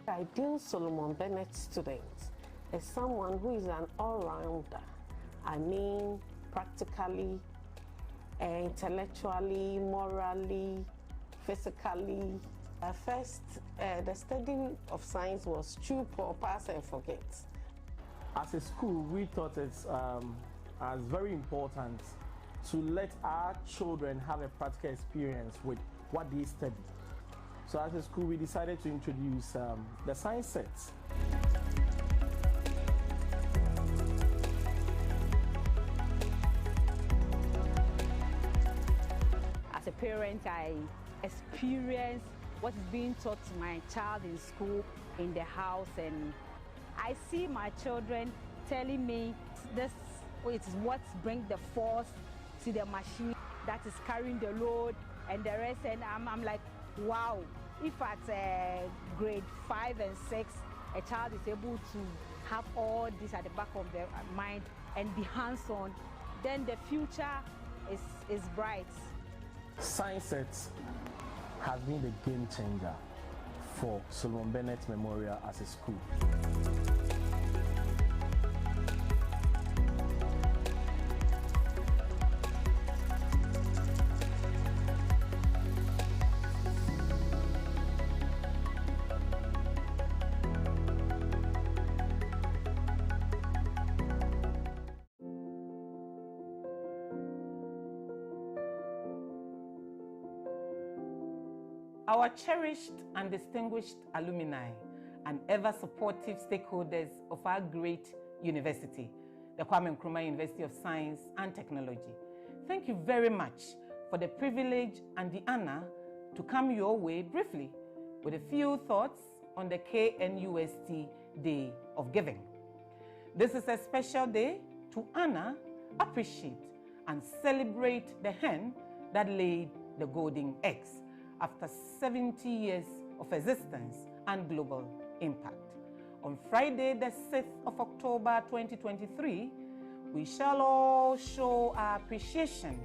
Ideal Solomon Bennett student is someone who is an all-rounder. I mean, practically, intellectually, morally, physically. At first, the study of science was chew, pour, pass, and forget. As a school, we thought it's as very important to let our children have a practical experience with what they study. So as a school, we decided to introduce the science sets. As a parent, I experience what is being taught to my child in school, in the house, and I see my children telling me this is what brings the force to the machine that is carrying the load and the rest, and I'm like, wow. If at grade 5 and 6, a child is able to have all this at the back of their mind and be hands-on, then the future is bright. Science Sets has been the game changer for Solomon Bennett Memorial as a school. Our cherished and distinguished alumni and ever-supportive stakeholders of our great university, the Kwame Nkrumah University of Science and Technology, thank you very much for the privilege and the honor to come your way briefly with a few thoughts on the KNUST Day of Giving. This is a special day to honor, appreciate, and celebrate the hen that laid the golden eggs after 70 years of existence and global impact. On Friday, the 6th of October 2023, we shall all show our appreciation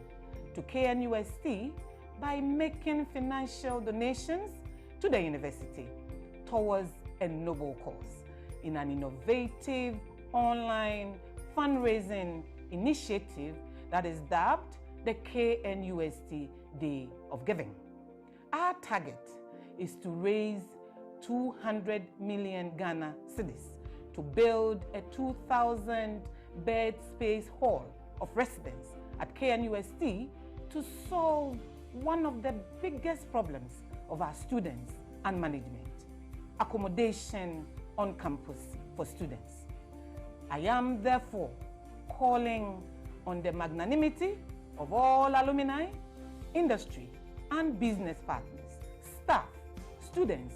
to KNUST by making financial donations to the university towards a noble cause in an innovative online fundraising initiative that is dubbed the KNUST Day of Giving. Our target is to raise 200 million Ghana cedis to build a 2,000 bed space hall of residence at KNUST to solve one of the biggest problems of our students and management: accommodation on campus for students. I am therefore calling on the magnanimity of all alumni, industry, and business partners, staff, students,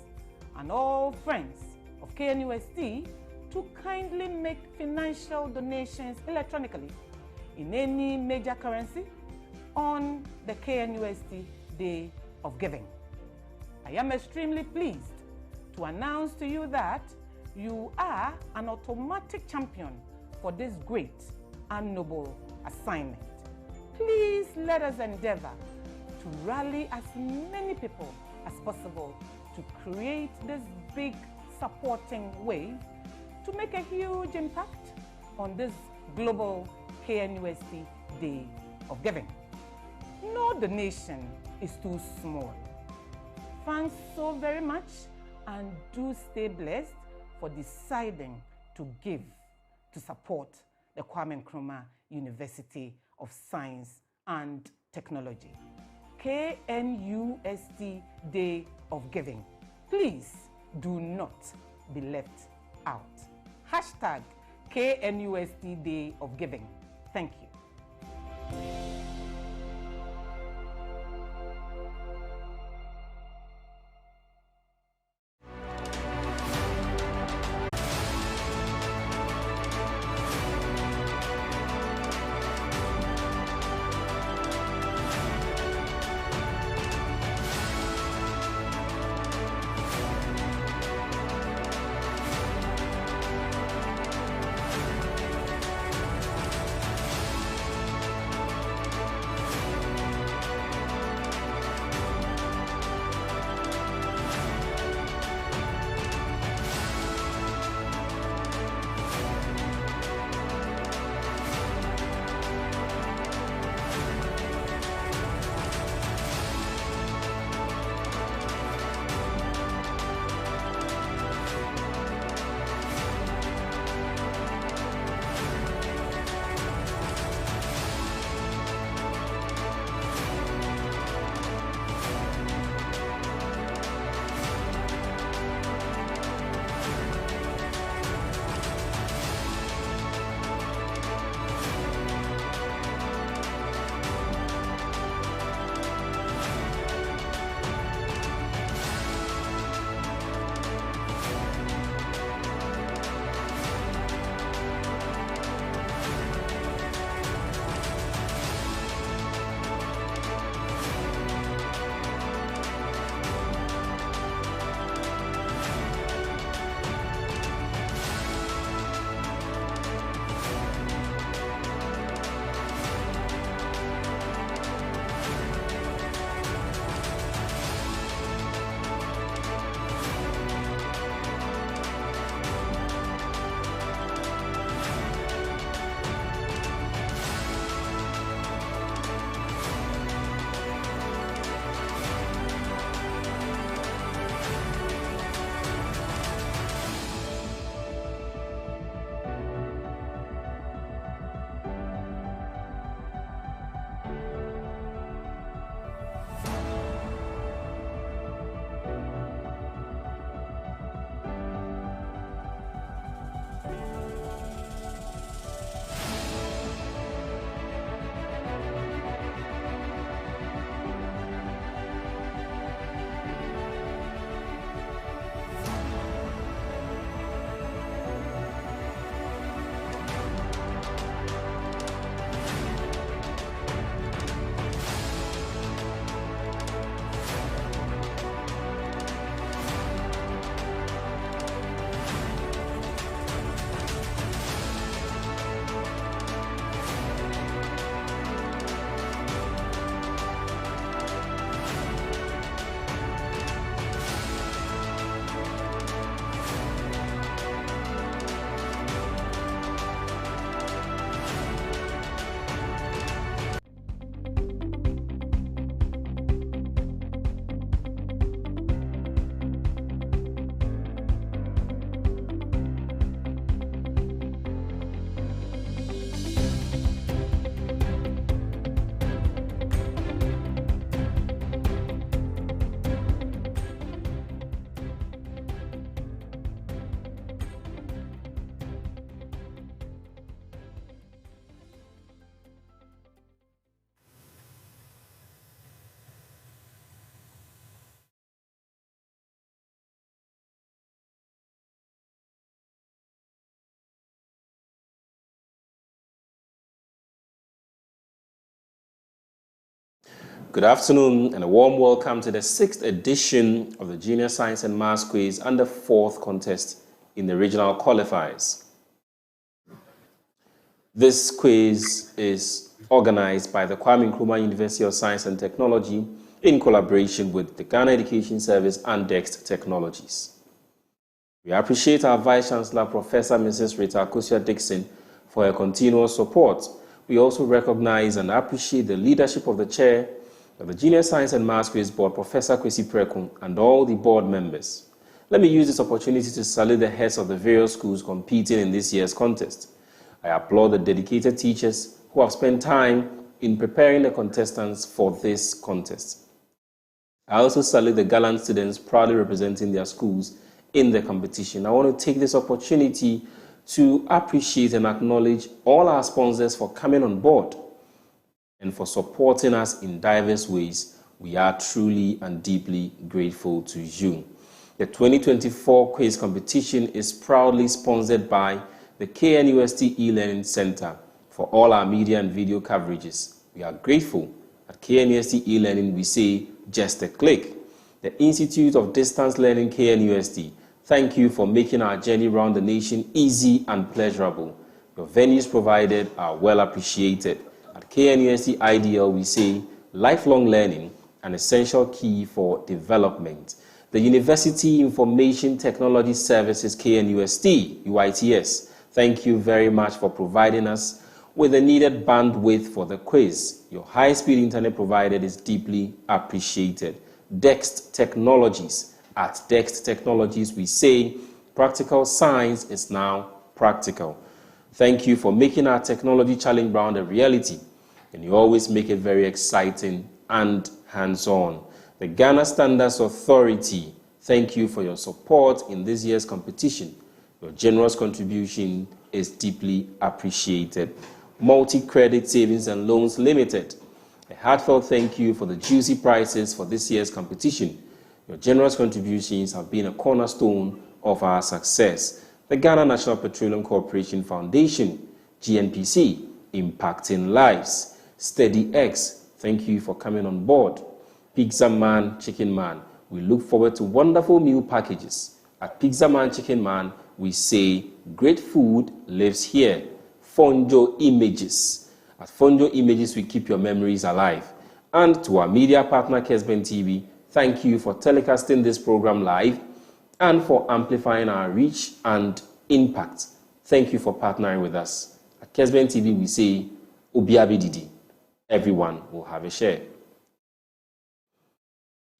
and all friends of KNUST to kindly make financial donations electronically in any major currency on the KNUST Day of Giving. I am extremely pleased to announce to you that you are an automatic champion for this great and noble assignment. Please let us endeavor to rally as many people as possible to create this big supporting wave to make a huge impact on this global KNUST Day of Giving. No donation is too small. Thanks so very much, and do stay blessed for deciding to give to support the Kwame Nkrumah University of Science and Technology. KNUST Day of Giving. Please do not be left out. Hashtag KNUST Day of Giving. Thank you. Good afternoon and a warm welcome to the 6th edition of the Junior Science and Maths Quiz and the 4th contest in the regional qualifiers. This quiz is organized by the Kwame Nkrumah University of Science and Technology in collaboration with the Ghana Education Service and DEXT Technologies. We appreciate our Vice Chancellor, Professor Mrs. Rita Akosua-Dixon, for her continuous support. We also recognize and appreciate the leadership of the Chair of the Junior Science and Maths Quiz Board, Professor Kwesi Prekum, and all the board members. Let me use this opportunity to salute the heads of the various schools competing in this year's contest. I applaud the dedicated teachers who have spent time in preparing the contestants for this contest. I also salute the gallant students proudly representing their schools in the competition. I want to take this opportunity to appreciate and acknowledge all our sponsors for coming on board and for supporting us in diverse ways. We are truly and deeply grateful to you. The 2024 quiz competition is proudly sponsored by the KNUST e-Learning Center for all our media and video coverages. We are grateful. At KNUST e-Learning, we say just a click. The Institute of Distance Learning KNUST, thank you for making our journey around the nation easy and pleasurable. Your venues provided are well appreciated. At KNUST IDL, we say lifelong learning, an essential key for development. The University Information Technology Services KNUST, UITS, thank you very much for providing us with the needed bandwidth for the quiz. Your high-speed internet provided is deeply appreciated. DEXT Technologies. At DEXT Technologies, we say practical science is now practical. Thank you for making our technology challenge round a reality, and you always make it very exciting and hands-on. The Ghana Standards Authority, thank you for your support in this year's competition. Your generous contribution is deeply appreciated. Multi-Credit Savings and Loans Limited, a heartfelt thank you for the juicy prizes for this year's competition. Your generous contributions have been a cornerstone of our success. The Ghana National Petroleum Corporation Foundation, GNPC, impacting lives. Steady X, thank you for coming on board. Pizza Man, Chicken Man, we look forward to wonderful meal packages. At Pizza Man, Chicken Man, we say great food lives here. Fonjo Images. At Fonjo Images, we keep your memories alive. And to our media partner, Kesben TV, thank you for telecasting this program live and for amplifying our reach and impact. Thank you for partnering with us. At Kesben TV, we say, Obiabi Didi. Everyone will have a share.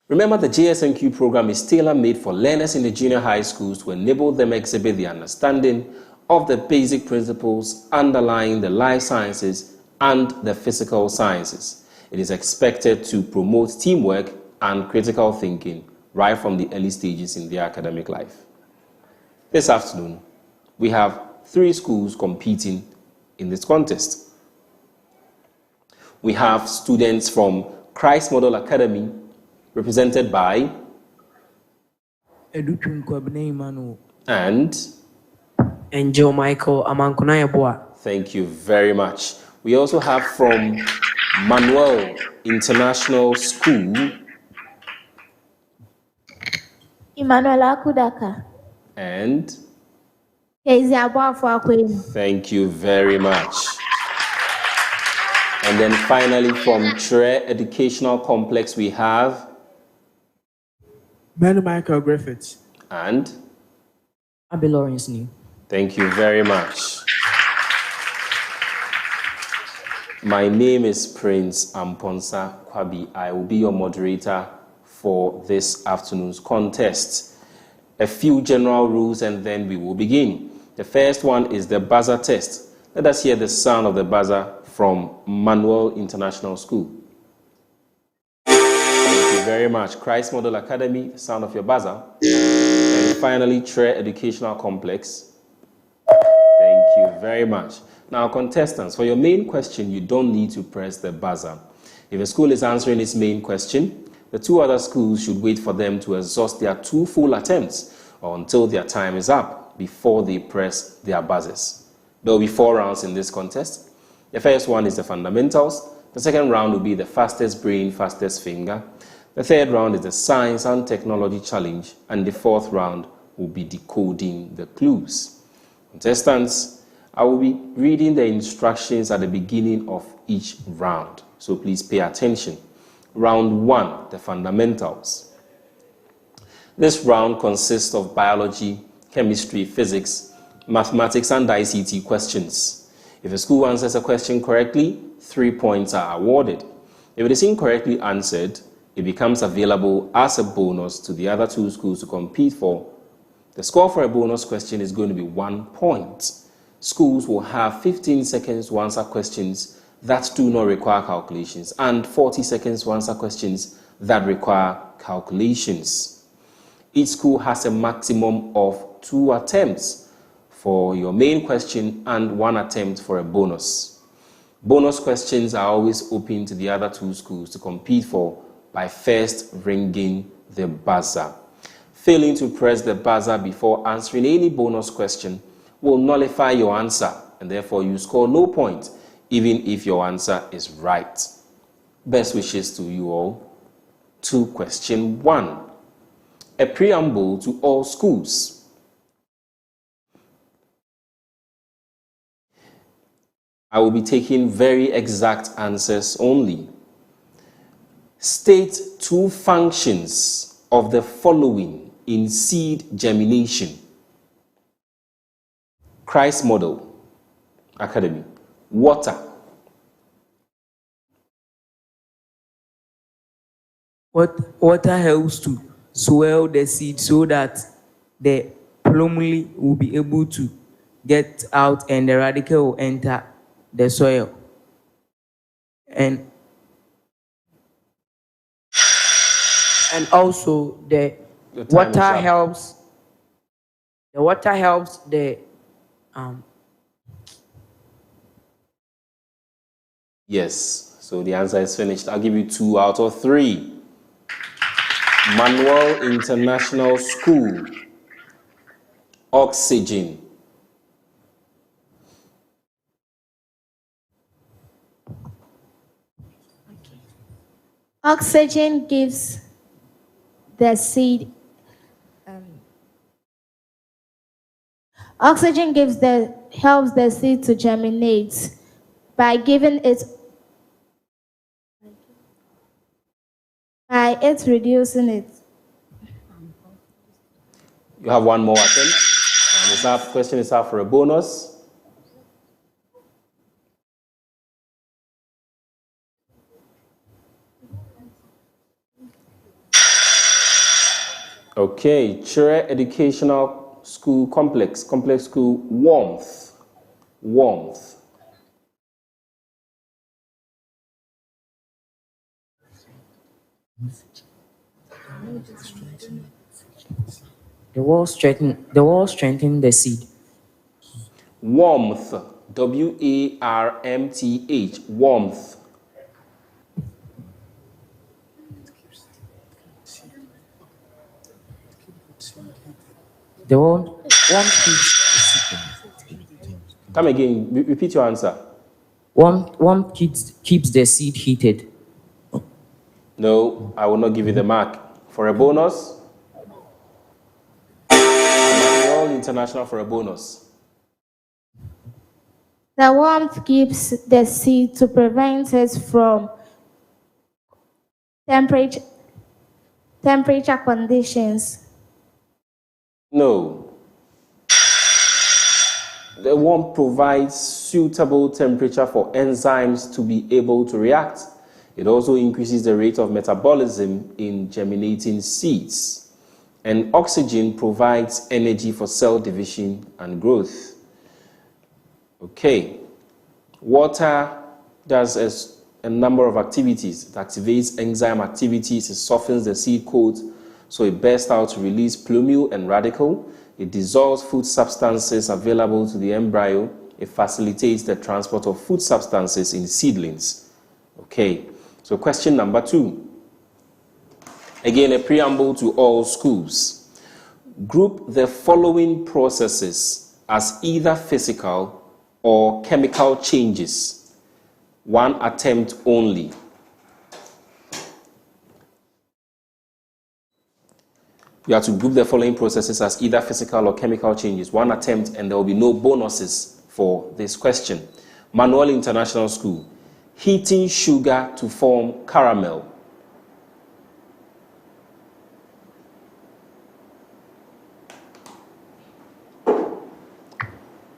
Remember, the JSNQ program is tailor-made for learners in the junior high schools to enable them exhibit the understanding of the basic principles underlying the life sciences and the physical sciences. It is expected to promote teamwork and critical thinking right from the early stages in their academic life. This afternoon, we have 3 schools competing in this contest. We have students from Christ Model Academy, represented by and Angel Michael Amankunayabua. Thank you very much. We also have from MANUEL International School, Emmanuel Akudaka. and Thank you very much. And then finally from KYERE Educational Complex, we have Michael Griffiths and Abby Lawrence New. Thank you very much. My name is Prince Amponsa Kwabi. I will be your moderator for this afternoon's contest. A few general rules and then we will begin. The first one is the buzzer test. Let us hear the sound of the buzzer from MANUEL International School. Thank you very much. Christ Model Academy, the sound of your buzzer. And finally, KYERE Educational Complex. Thank you very much. Now, contestants, for your main question, you don't need to press the buzzer. If a school is answering its main question, the 2 other schools should wait for them to exhaust their 2 full attempts or until their time is up before they press their buzzers. There will be 4 rounds in this contest. The first one is the fundamentals, The second round will be the fastest brain, fastest finger. The third round is the science and technology challenge. And the fourth round will be decoding the clues. Contestants, I will be reading the instructions at the beginning of each round. So please pay attention. Round 1, the fundamentals. This round consists of biology, chemistry, physics, mathematics, and ICT questions. If a school answers a question correctly, 3 points are awarded. If it is incorrectly answered, it becomes available as a bonus to the other 2 schools to compete for. The score for a bonus question is going to be 1 point. Schools will have 15 seconds to answer questions that do not require calculations and 40 seconds to answer questions that require calculations. Each school has a maximum of 2 attempts for your main question and 1 attempt for a bonus. Bonus questions are always open to the other 2 schools to compete for by first ringing the buzzer. Failing to press the buzzer before answering any bonus question will nullify your answer, and therefore you score no point even if your answer is right. Best wishes to you all. To question 1. A preamble to all schools. I will be taking very exact answers only. State 2 functions of the following in seed germination. Christ Model Academy. Water. Water helps to swell the seed so that the plumule will be able to get out and the radical will enter the soil. And also the water helps. The water helps the Yes, so the answer is finished. I'll give you 2 out of 3. Manuel International School. Oxygen. Oxygen gives the seed. Oxygen helps the seed to germinate by reducing it. You have 1 more attempt. And this question is up for a bonus. Okay, KYERE Educational School Complex School, warmth. the wall strengthen the seed. Warmth. WARMTH. Warmth. The wall keeps. Come again. Repeat your answer. Warm keeps the seed heated. No, I will not give you the mark. For a bonus, Manuel International for a bonus. The warmth keeps the seed to prevent it from temperature conditions. No. The warmth provides suitable temperature for enzymes to be able to react. It also increases the rate of metabolism in germinating seeds. And oxygen provides energy for cell division and growth. Okay. Water does a number of activities. It activates enzyme activities. It softens the seed coat so it bursts out to release plumule and radicle. It dissolves food substances available to the embryo. It facilitates the transport of food substances in seedlings. Okay. So question number 2. Again, a preamble to all schools. Group the following processes as either physical or chemical changes. 1 attempt only. You have to group the following processes as either physical or chemical changes. 1 attempt, and there will be no bonuses for this question. MANUEL International School. Heating sugar to form caramel.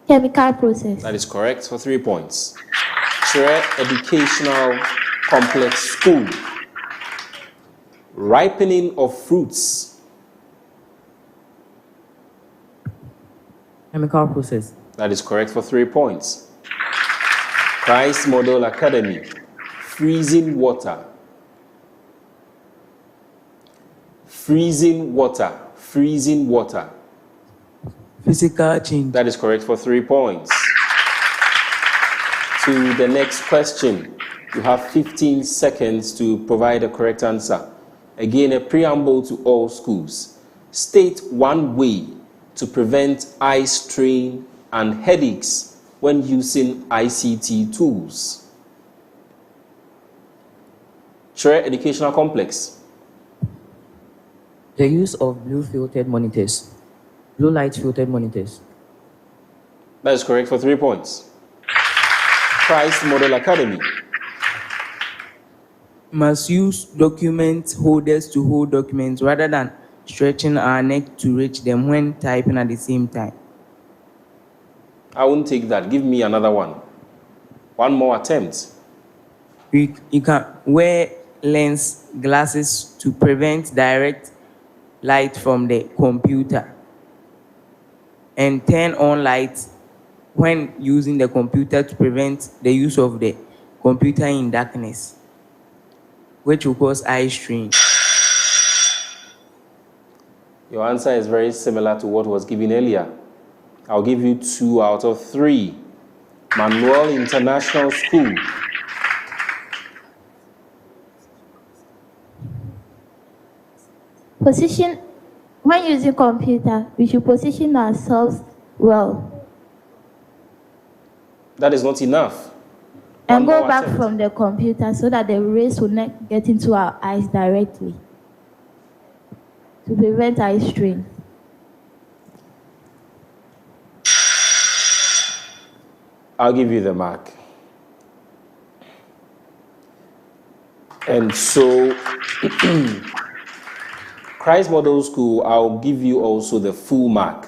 Chemical process. That is correct for 3 points. KYERE Educational Complex School. Ripening of fruits. Chemical process. That is correct for 3 points. Christ Model Academy. Freezing water. Freezing water. Freezing water. Physical change. That is correct for 3 points. To the next question. You have 15 seconds to provide a correct answer. Again, a preamble to all schools. State one way to prevent eye strain and headaches when using ICT tools. KYERE Educational Complex. The use of blue light filtered monitors. That is correct for 3 points. Christ Model Academy. Must use document holders to hold documents rather than stretching our neck to reach them when typing at the same time. I won't take that. Give me another one. One more attempt. You can wear lens glasses to prevent direct light from the computer and turn on lights when using the computer to prevent the use of the computer in darkness, which will cause eye strain. Your answer is very similar to what was given earlier. I'll give you 2 out of 3. MANUEL International School. Position. When using computer, we should position ourselves well. That is not enough. And One go more back attempt. from the computer so that the rays will not get into our eyes directly to prevent eye strain. I'll give you the mark. And so, Christ Model School, I'll give you also the full mark.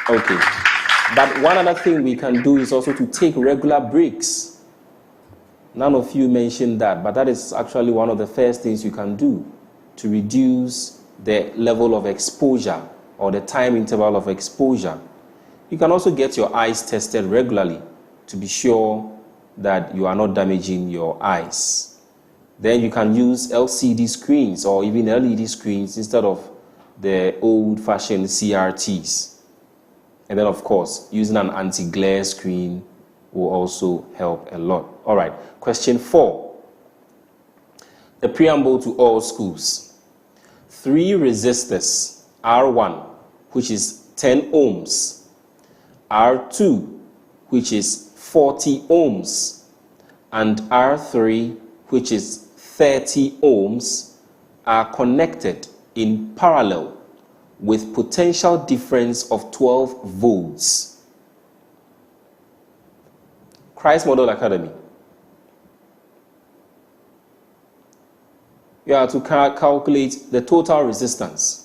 Okay. But one other thing we can do is also to take regular breaks. None of you mentioned that, but that is actually one of the first things you can do to reduce the level of exposure or the time interval of exposure. You can also get your eyes tested regularly to be sure that you are not damaging your eyes. Then you can use LCD screens or even LED screens instead of the old-fashioned CRTs. And then, of course, using an anti-glare screen will also help a lot. All right, question 4. The preamble to all schools. 3 resistors, R1, which is 10 ohms, R2, which is 40 ohms, and R3, which is 30 ohms, are connected in parallel with potential difference of 12 volts. Christ Model Academy. You have to calculate the total resistance.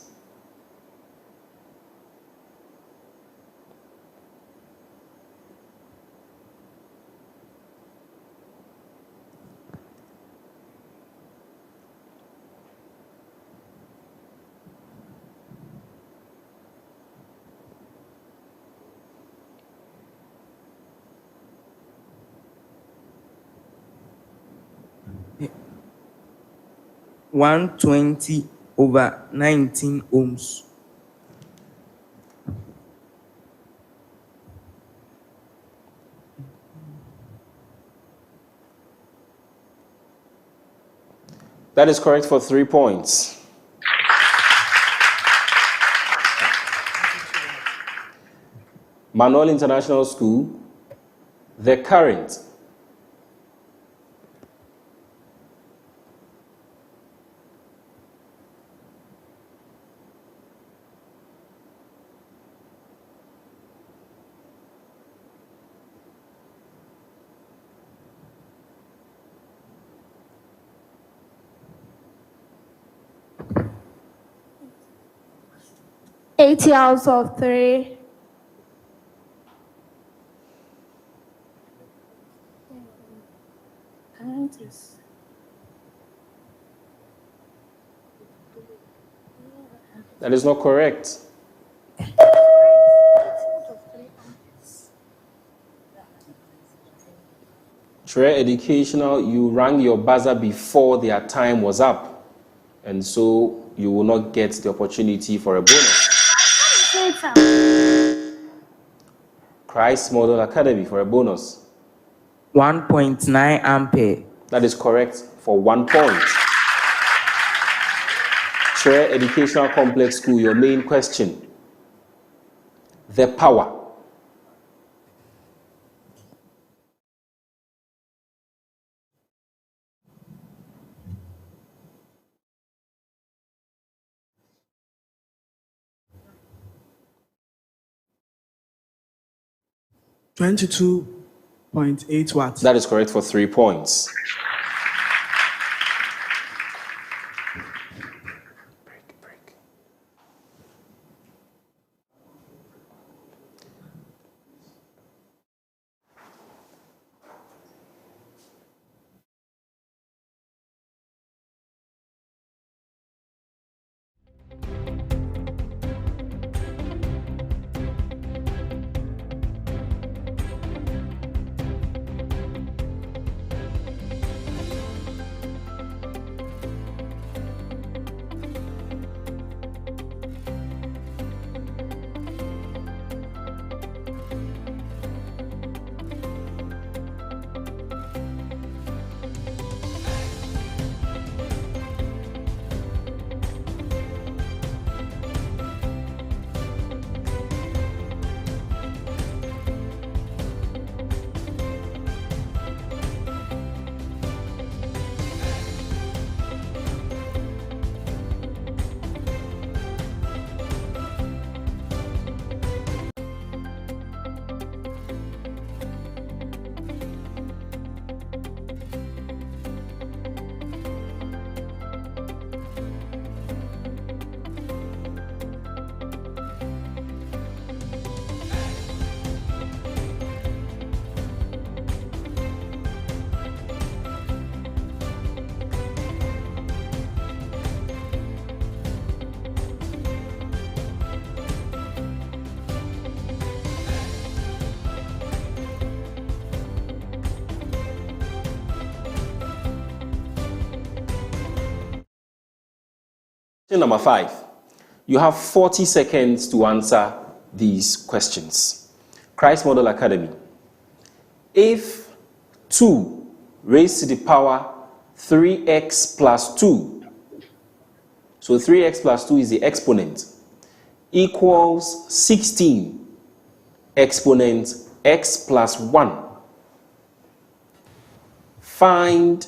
Yeah. 120/19 ohms. That is correct for 3 points. MANUEL International School, the current 80 out of 3. That is not correct. Trey Educational, you rang your buzzer before their time was up, and so you will not get the opportunity for a bonus. Christ Model Academy for a bonus. 1.9 ampere. That is correct for 1 point. Trey Educational Complex School, your main question. The power. $22.8 watts. That is correct for 3 points. Break. 5. You have 40 seconds to answer these questions. Christ Model Academy. If 2 raised to the power 3x plus 2, so 3x plus 2 is the exponent, equals 16 exponent x plus 1. Find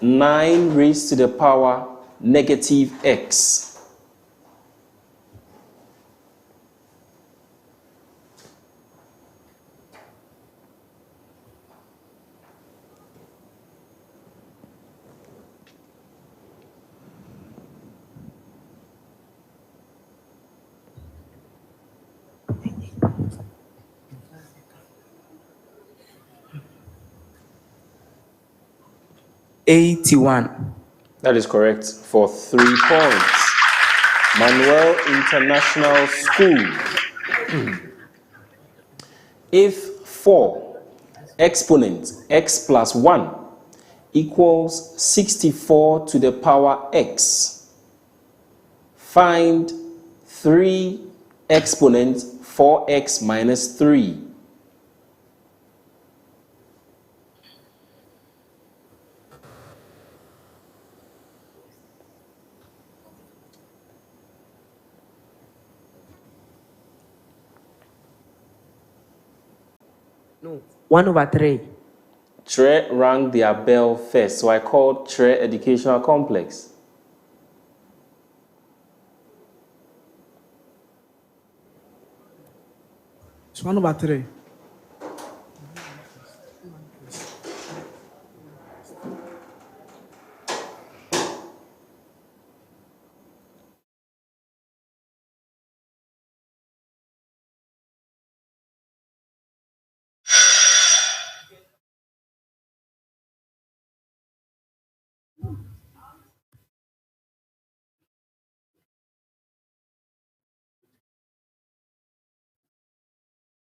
9 raised to the power negative x. $81. That is correct for 3 points. Manuel International School. If 4 exponent x plus 1 equals 64 to the power x, find 3 exponent 4x minus 3. No, 1/3. Tre rang their bell first, so I called Tre Educational Complex. It's 1/3.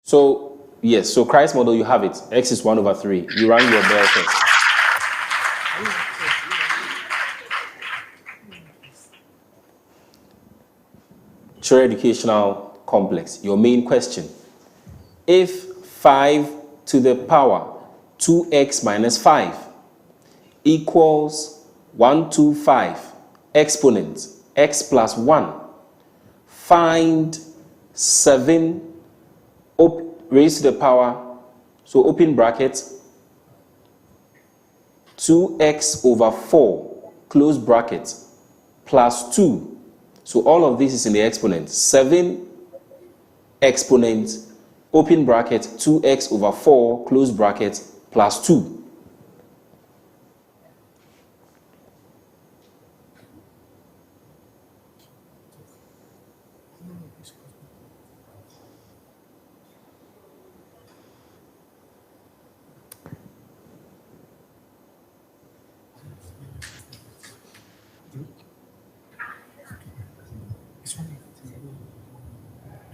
So, yes, so Christ model, you have it. X is 1/3. You rang your bell first. KYERE educational complex. Your main question. If 5 to the power 2x minus 5 equals 125 exponent x plus 1, find 7 raised to the power, so open bracket, 2x over 4, close bracket, plus 2. So all of this is in the exponent. 7 exponent, open bracket, 2x over 4, close bracket, plus 2.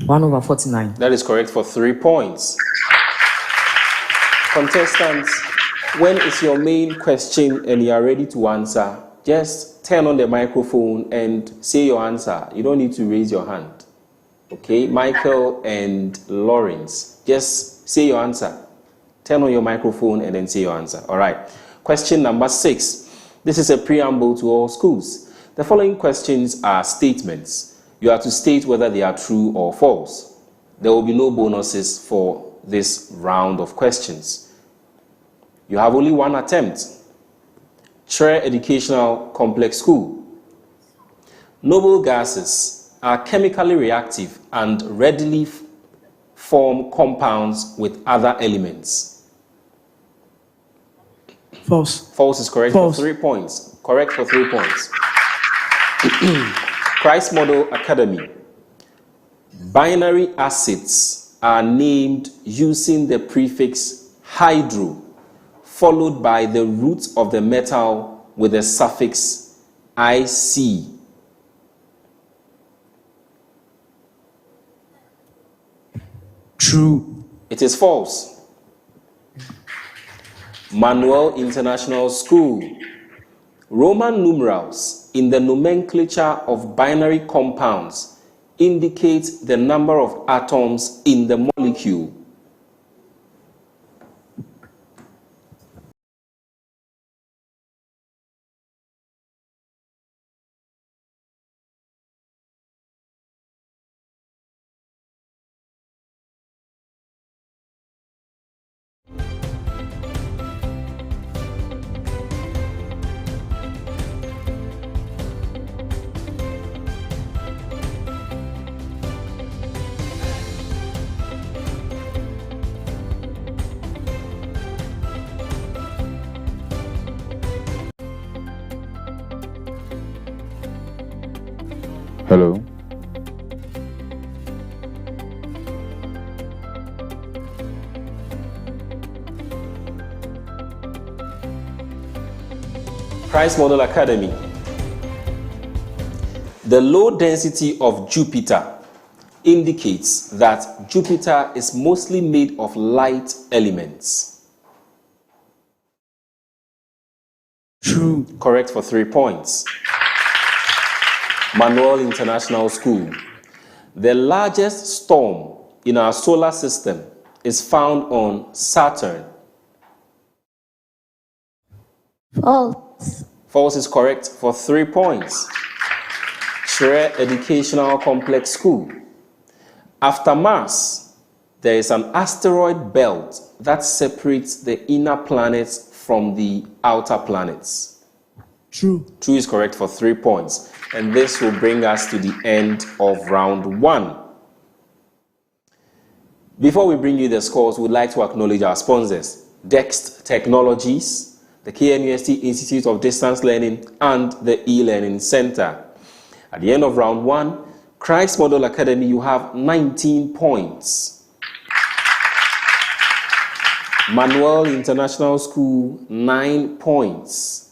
One over 49. That is correct for 3 points. Contestants, when it's your main question and you are ready to answer, just turn on the microphone and say your answer. You don't need to raise your hand. Okay, Michael and Lawrence, just say your answer. Turn on your microphone and then say your answer. All right. Question number 6. This is a preamble to all schools. The following questions are statements. You are to state whether they are true or false. There will be no bonuses for this round of questions. You have only one attempt. KYERE Educational Complex School. Noble gases are chemically reactive and readily form compounds with other elements. False. False is correct False. for 3 points. Correct for 3 points. Christ Model Academy. Binary acids are named using the prefix hydro, followed by the root of the metal with the suffix IC. True. It is false. MANUEL International School. Roman numerals in the nomenclature of binary compounds indicate the number of atoms in the molecule. Hello. Christ Model Academy. The low density of Jupiter indicates that Jupiter is mostly made of light elements. True. Correct for 3 points. MANUEL International School. The largest storm in our solar system is found on Saturn. False. False is correct for 3 points. KYERE Educational Complex School. After Mars, there is an asteroid belt that separates the inner planets from the outer planets. True. True is correct for 3 points. And this will bring us to the end of round 1. Before we bring you the scores, we'd like to acknowledge our sponsors, DEXT Technologies, the KNUST Institute of Distance Learning, and the e-Learning Center. At the end of round 1, Christ Model Academy, you have 19 points. MANUEL International School, 9 points.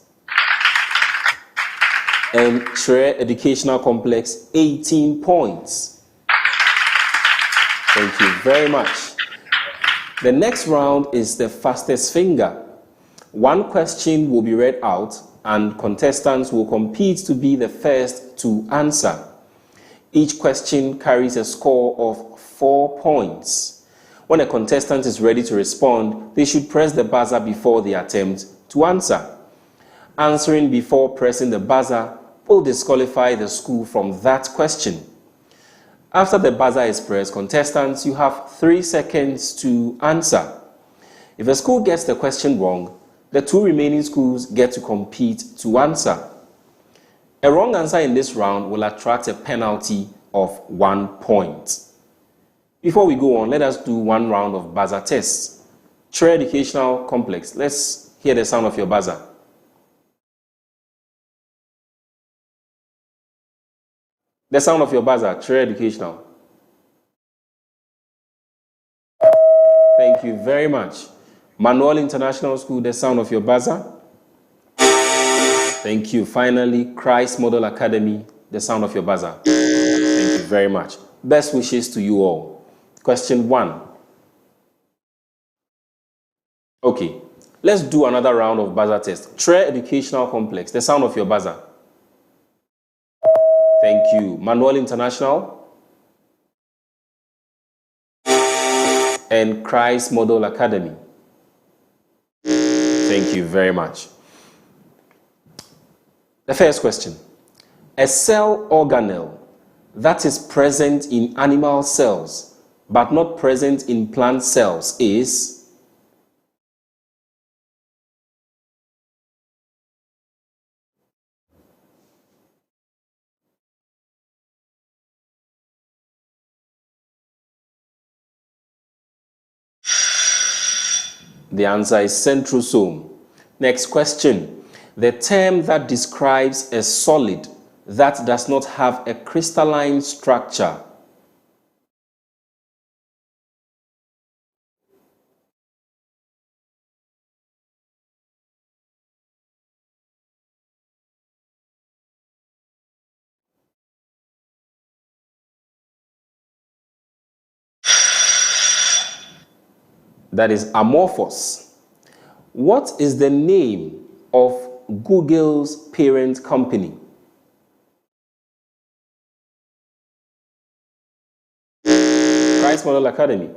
And KYERE Educational Complex, 18 points. Thank you very much. The next round is the fastest finger. One question will be read out and contestants will compete to be the first to answer. Each question carries a score of 4 points. When a contestant is ready to respond, they should press the buzzer before they attempt to answer. Answering before pressing the buzzer will disqualify the school from that question. After the buzzer is pressed, contestants, you have 3 seconds to answer. If a school gets the question wrong, the 2 remaining schools get to compete to answer. A wrong answer in this round will attract a penalty of 1 point. Before we go on, let us do one round of buzzer tests. KYERE Educational Complex, let's hear the sound of your buzzer. The sound of your buzzer, KYERE Educational. Thank you very much. MANUEL International School, the sound of your buzzer. Thank you. Finally, Christ Model Academy, the sound of your buzzer. Thank you very much. Best wishes to you all. Question 1. Okay, let's do another round of buzzer test. KYERE Educational Complex, the sound of your buzzer. Thank you. MANUEL International and Christ Model Academy. Thank you very much. The first question. A cell organelle that is present in animal cells but not present in plant cells is... The answer is centrosome. Next question. The term that describes a solid that does not have a crystalline structure. That is amorphous. What is the name of Google's parent company? Christ Model Academy.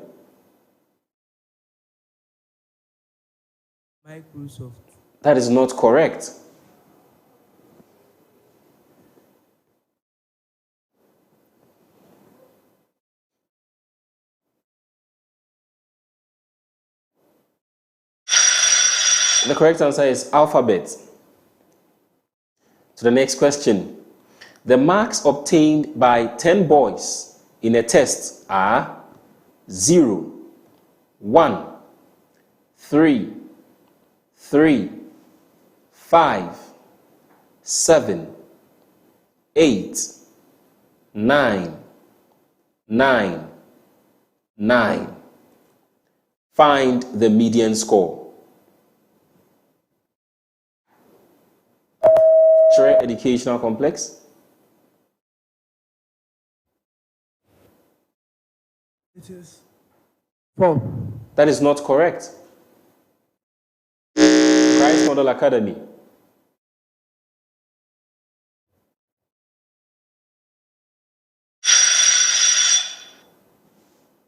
Microsoft. That is not correct. The correct answer is Alphabet. To the next question. The marks obtained by 10 boys in a test are 0, 1, 3, 3, 5, 7, 8, 9, 9, 9. Find the median score. KYERE Educational Complex. It is 4. That is not correct. Christ Model Academy.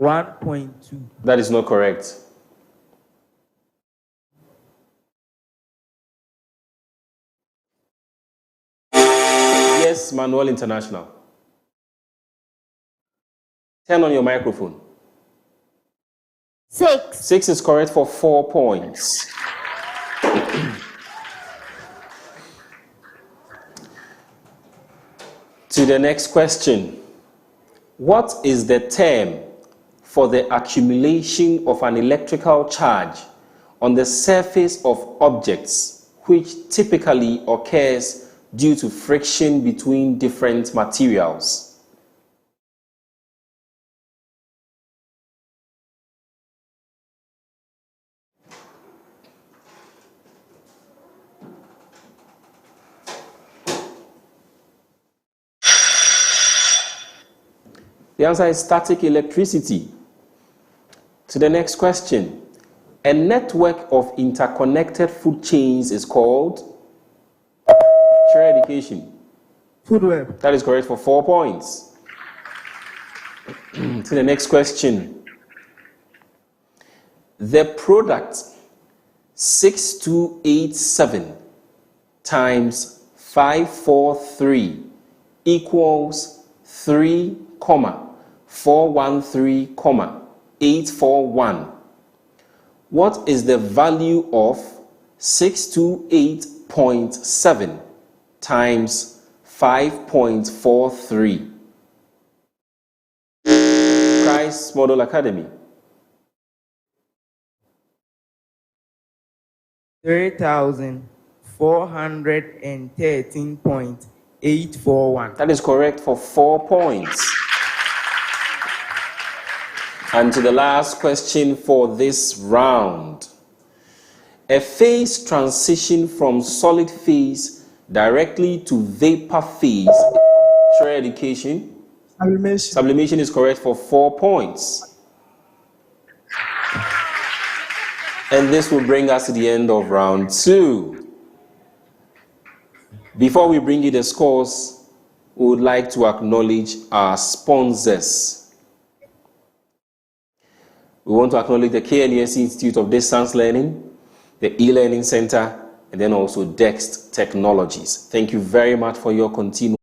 $1.2. That is not correct. Yes, MANUEL International. Turn on your microphone. 6. 6 is correct for 4 points. To the next question. What is the term for the accumulation of an electrical charge on the surface of objects which typically occurs due to friction between different materials? The answer is static electricity. To the next question. A network of interconnected food chains is called? Share education. Food web. That is correct for 4 points. To the next question. The product 6287 times 543 equals 3,413,841. What is the value of 628.7 times 5.43? Christ Model Academy. 3,413.841. That is correct for 4 points. And to the last question for this round. A phase transition from solid phase directly to vapor phase. Share education. Sublimation. Sublimation is correct for 4 points. And this will bring us to the end of round 2. Before we bring you the scores, we would like to acknowledge our sponsors. We want to acknowledge the KYERE Institute of Distance Learning, the e-learning center, and then also DEXT Technologies. Thank you very much for your continued.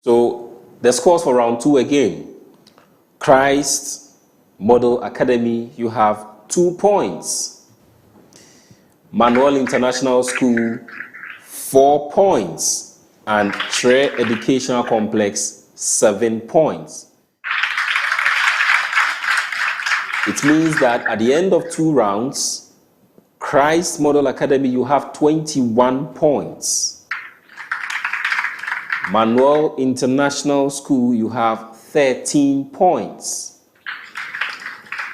So the scores for round 2 again. Christ Model Academy, you have 2 points. Manuel International School, 4 points. And KYERE Educational Complex, 7 points. It means that at the end of 2 rounds, Christ Model Academy, you have 21 points. Manuel International School, you have 13 points.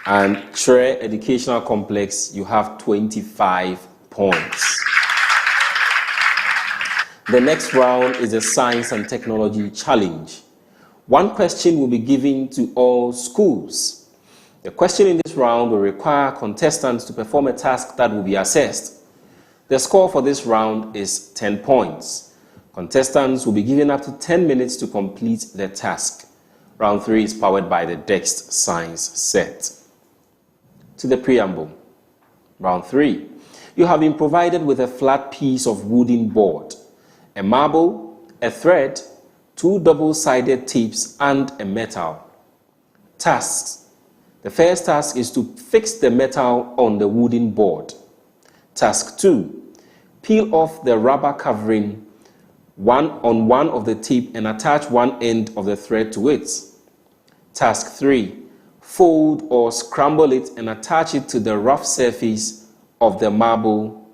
And KYERE Educational Complex, you have 25 points. The next round is a Science and Technology Challenge. 1 question will be given to all schools. The question in this round will require contestants to perform a task that will be assessed. The score for this round is 10 points. Contestants will be given up to 10 minutes to complete the task. Round 3 is powered by the DEXT Science set. To the preamble. Round 3. You have been provided with a flat piece of wooden board, a marble, a thread, 2 double-sided tapes, and a metal. Tasks. The first task is to fix the metal on the wooden board. Task 2. Peel off the rubber covering on one of the tip and attach one end of the thread to it. Task 3. Fold or scramble it and attach it to the rough surface of the marble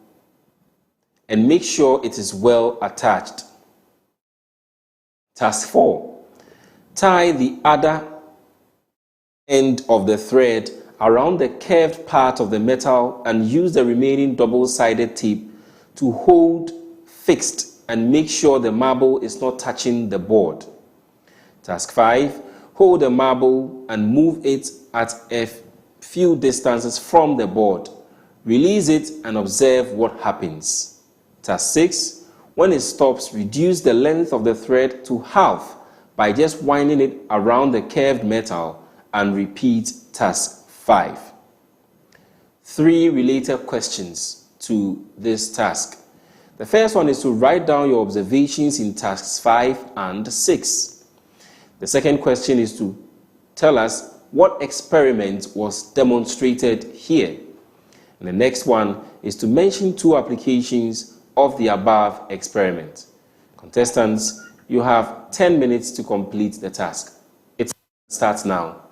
and make sure it is well attached. Task 4. Tie the other end of the thread around the curved part of the metal and use the remaining double-sided tip to hold fixed and make sure the marble is not touching the board. Task 5. Hold the marble and move it at a few distances from the board. Release it and observe what happens. Task 6. When it stops, reduce the length of the thread to half by just winding it around the curved metal and repeat task 5. 3 related questions to this task. The first one is to write down your observations in tasks 5 and 6. The second question is to tell us what experiment was demonstrated here. And the next one is to mention 2 applications of the above experiment. Contestants, you have 10 minutes to complete the task. It starts now.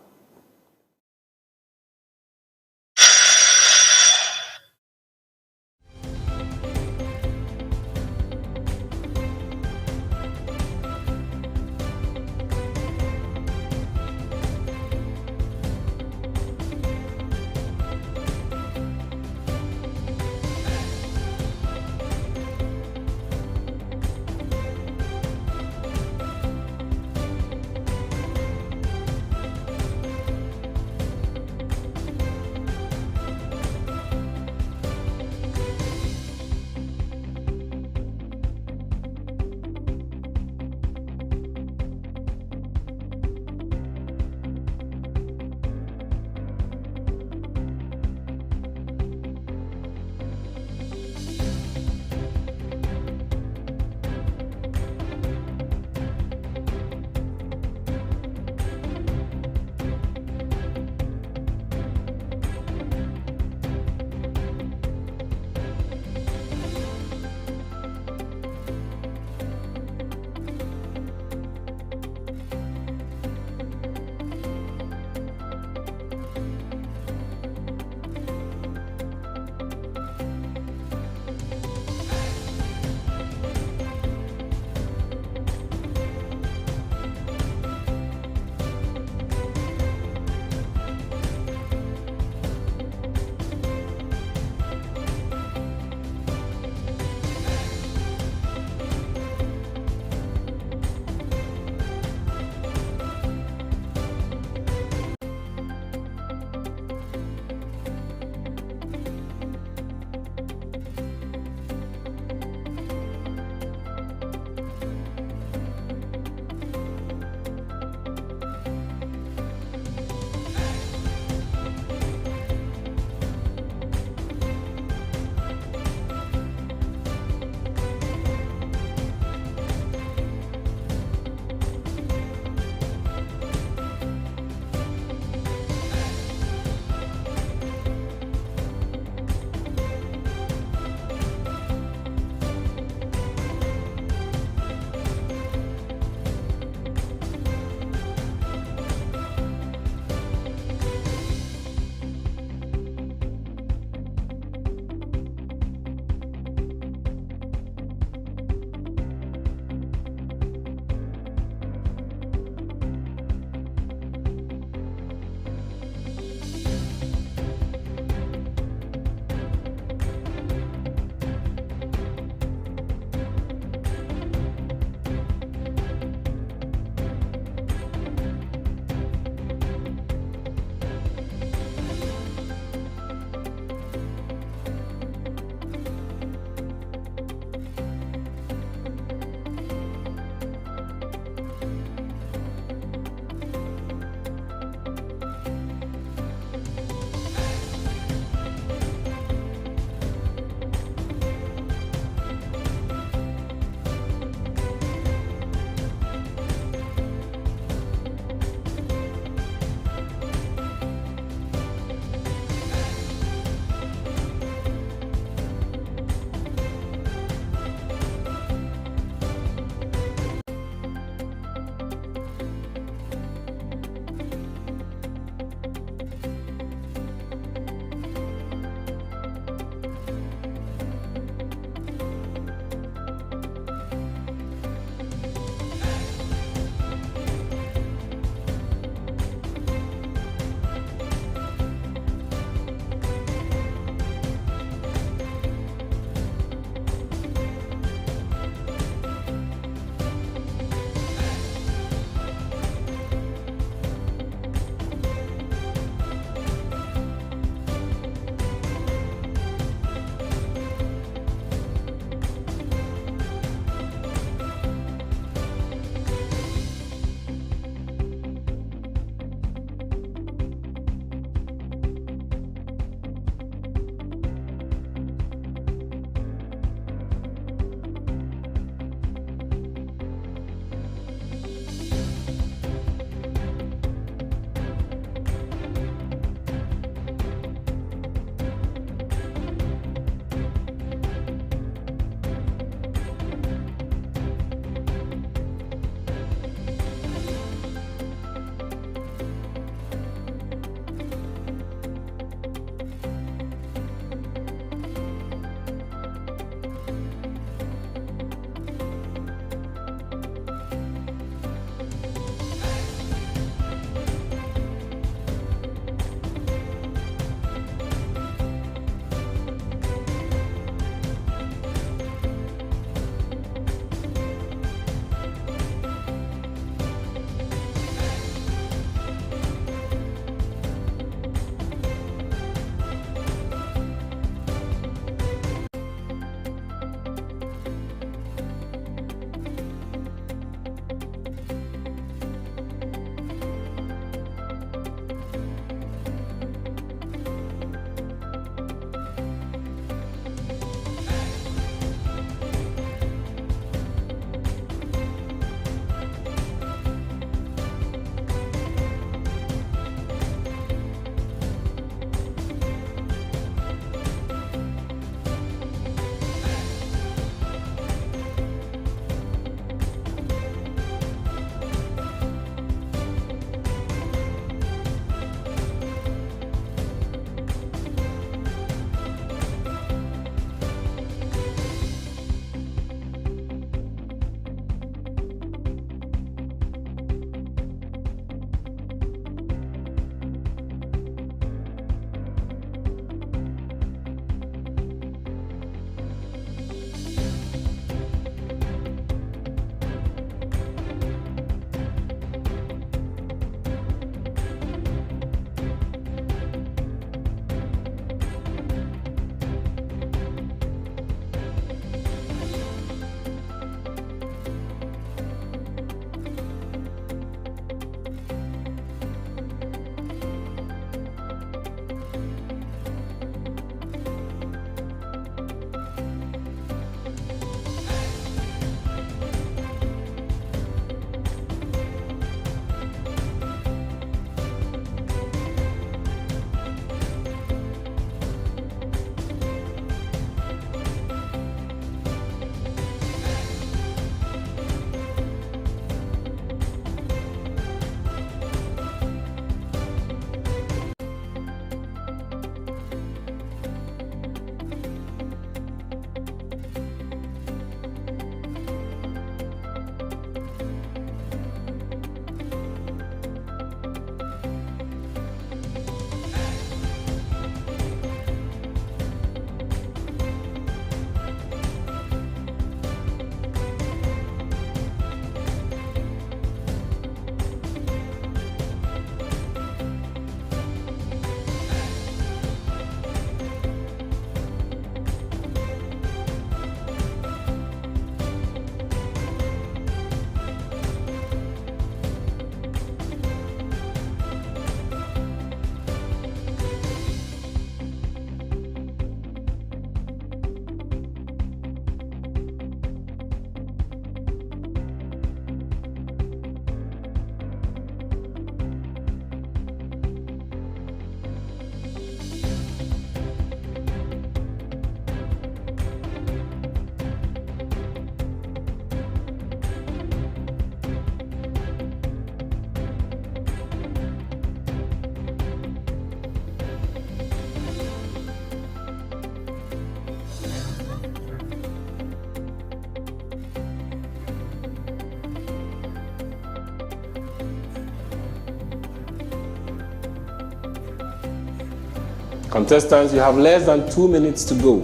Contestants, you have less than 2 minutes to go.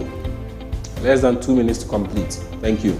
Less than 2 minutes to complete. Thank you.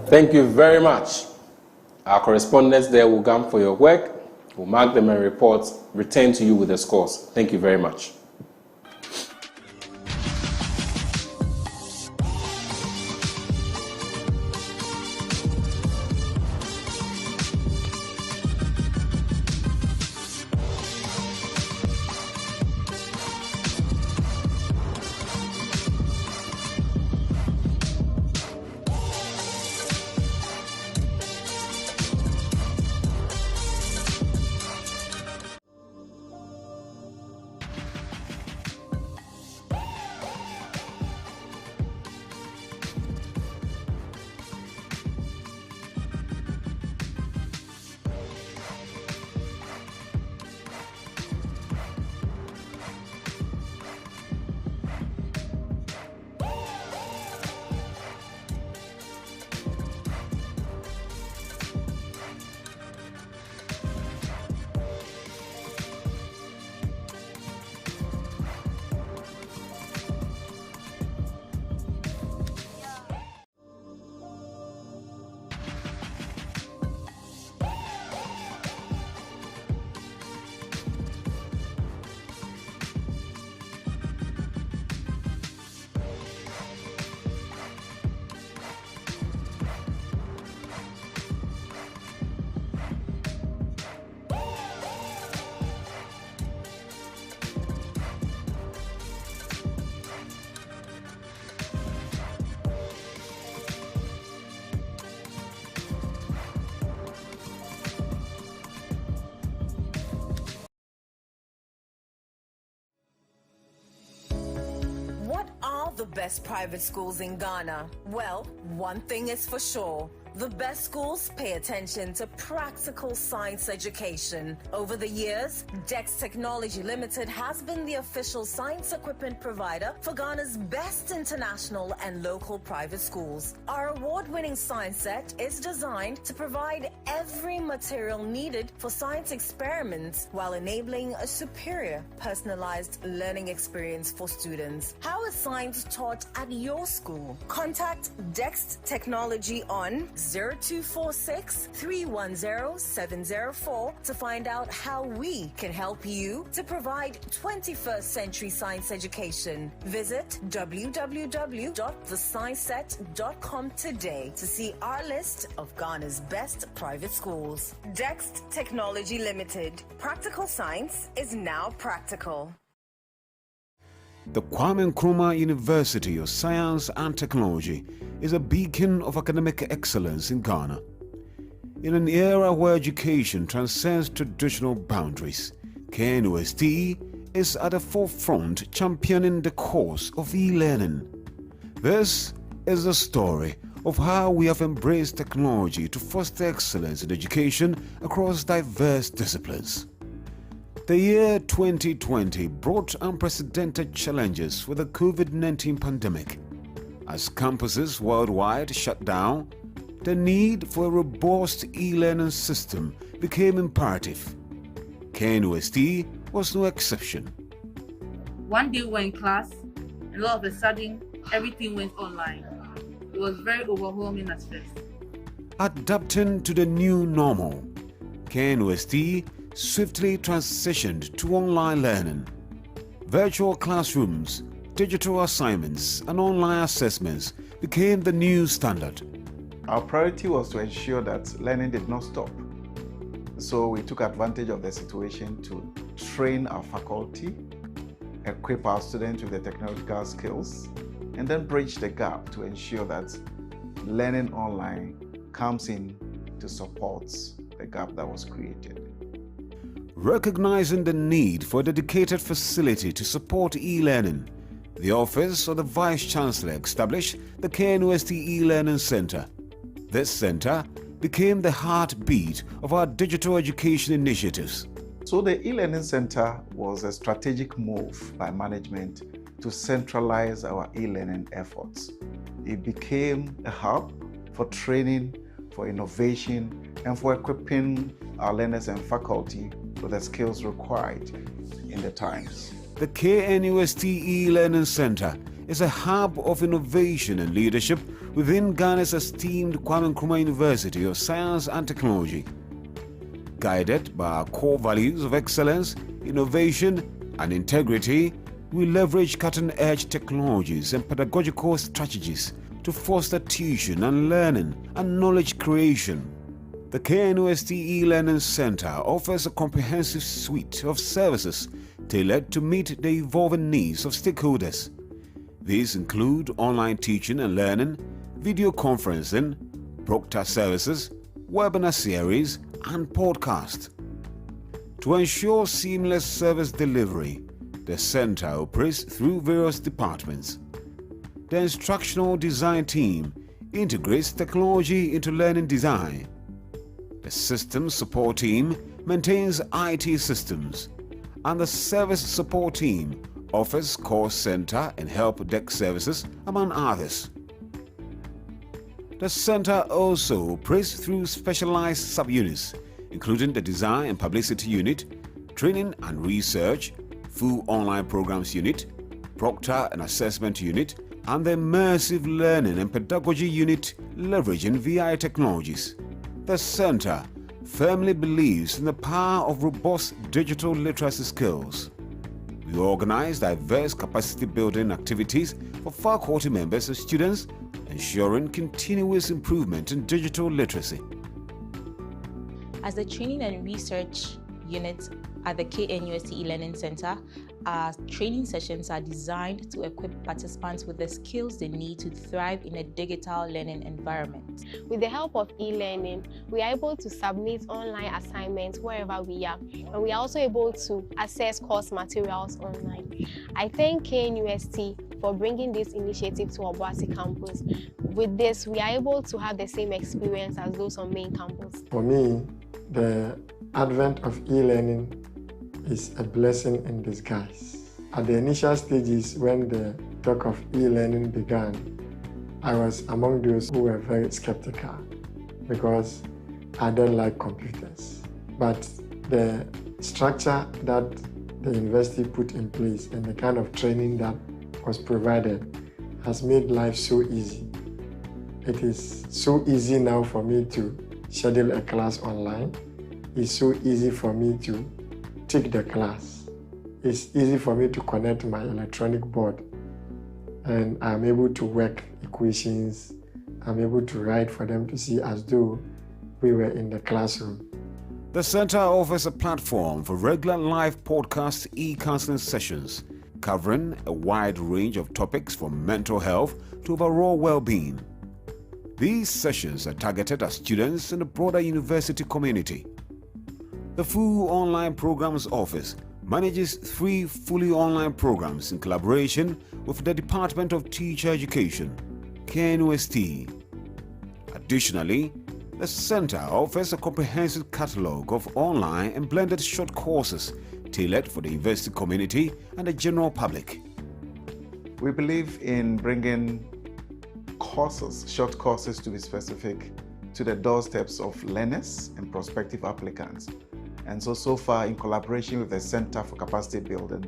Thank you very much. Our correspondents there will come for your work. We'll mark them and report, return to you with the scores. Thank you very much. What are the best private schools in Ghana? Well, one thing is for sure. The best schools pay attention to practical science education. Over the years, DEX Technology Limited has been the official science equipment provider for Ghana's best international and local private schools. Our award-winning science set is designed to provide every material needed for science experiments while enabling a superior, personalized learning experience for students. How is science taught at your school? Contact DEX Technology on 0246 310 704 to find out how we can help you to provide 21st century science education. Visit www.thescienceset.com today to see our list of Ghana's best private schools. DEX Technology Limited. Practical science is now practical. The Kwame Nkrumah University of Science and Technology is a beacon of academic excellence in Ghana. In an era where education transcends traditional boundaries, KNUST is at the forefront championing the cause of e-learning. This is the story of how we have embraced technology to foster excellence in education across diverse disciplines. The year 2020 brought unprecedented challenges with the COVID-19 pandemic. As campuses worldwide shut down, the need for a robust e-learning system became imperative. KNUST was no exception. One day we were in class, and all of a sudden, everything went online. It was very overwhelming at first. Adapting to the new normal, KNUST swiftly transitioned to online learning. Virtual classrooms, digital assignments, and online assessments became the new standard. Our priority was to ensure that learning did not stop. So we took advantage of the situation to train our faculty, equip our students with the technological skills, and then bridge the gap to ensure that learning online comes in to support the gap that was created. Recognizing the need for a dedicated facility to support e-learning, the Office of the Vice Chancellor established the KNUST E-Learning Center. This center became the heartbeat of our digital education initiatives. So the e-learning center was a strategic move by management to centralize our e-learning efforts. It became a hub for training, for innovation, and for equipping our learners and faculty with the skills required in the times. The KNUST E-Learning Center is a hub of innovation and leadership within Ghana's esteemed Kwame Nkrumah University of Science and Technology. Guided by our core values of excellence, innovation, and integrity, we leverage cutting-edge technologies and pedagogical strategies to foster teaching and learning and knowledge creation. The KNUST E-Learning Center offers a comprehensive suite of services tailored to meet the evolving needs of stakeholders. These include online teaching and learning, video conferencing, proctor services, webinar series, and podcast. To ensure seamless service delivery, the center operates through various departments. The instructional design team integrates technology into learning design. The systems support team maintains IT systems, and the service support team offers call center and help desk services, among others. The center also operates through specialized subunits, including the Design and Publicity Unit, Training and Research, Full Online Programs Unit, Proctor and Assessment Unit, and the Immersive Learning and Pedagogy Unit, leveraging VI technologies. The center firmly believes in the power of robust digital literacy skills. We organize diverse capacity building activities for faculty members and students, ensuring continuous improvement in digital literacy. As the Training and Research Unit at the KNUST E-Learning Center, our training sessions are designed to equip participants with the skills they need to thrive in a digital learning environment. With the help of e-learning, we are able to submit online assignments wherever we are, and we are also able to access course materials online. I thank KNUST for bringing this initiative to Obuasi campus. with this, we are able to have the same experience as those on main campus. For me, the advent of e-learning is a blessing in disguise. At the initial stages when the talk of e-learning began, I was among those who were very skeptical because I don't like computers. But the structure that the university put in place and the kind of training that was provided has made life so easy. It is so easy now for me to schedule a class online. It's so easy for me to take the class. It's easy for me to connect my electronic board, and I'm able to work equations. I'm able to write for them to see as though we were in the classroom. The Center offers a platform for regular live podcast e-counseling sessions covering a wide range of topics from mental health to overall well-being. These sessions are targeted at students in the broader university community. The full online programs office manages 3 fully online programs in collaboration with the Department of Teacher Education, KNUST. Additionally, the Center offers a comprehensive catalogue of online and blended short courses tailored for the university community and the general public. We believe in bringing courses, short courses to be specific, to the doorsteps of learners and prospective applicants. And so far, in collaboration with the Center for Capacity Building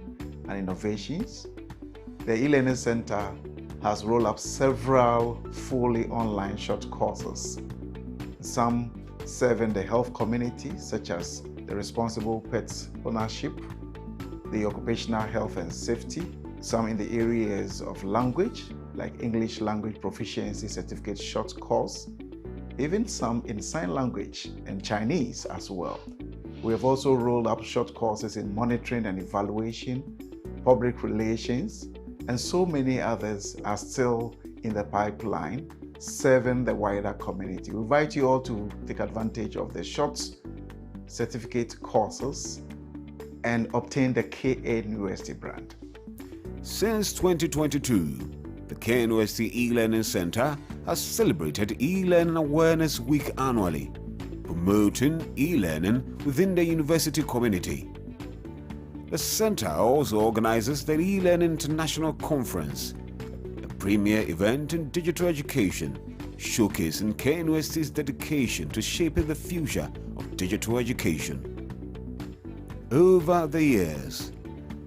and Innovations, the e-learning center has rolled up several fully online short courses. Some serving the health community, such as the responsible pet ownership, the occupational health and safety, some in the areas of language, like English language proficiency certificate short course, even some in sign language and Chinese as well. We have also rolled up short courses in monitoring and evaluation, public relations, and so many others are still in the pipeline, serving the wider community. We invite you all to take advantage of the short certificate courses and obtain the KNUST brand. Since 2022, the KNUST e-learning center has celebrated e-learning awareness week annually, promoting e-learning within the university community. The center also organizes the e-learning international conference, a premier event in digital education, showcasing KNUST's dedication to shaping the future of digital education. Over the years,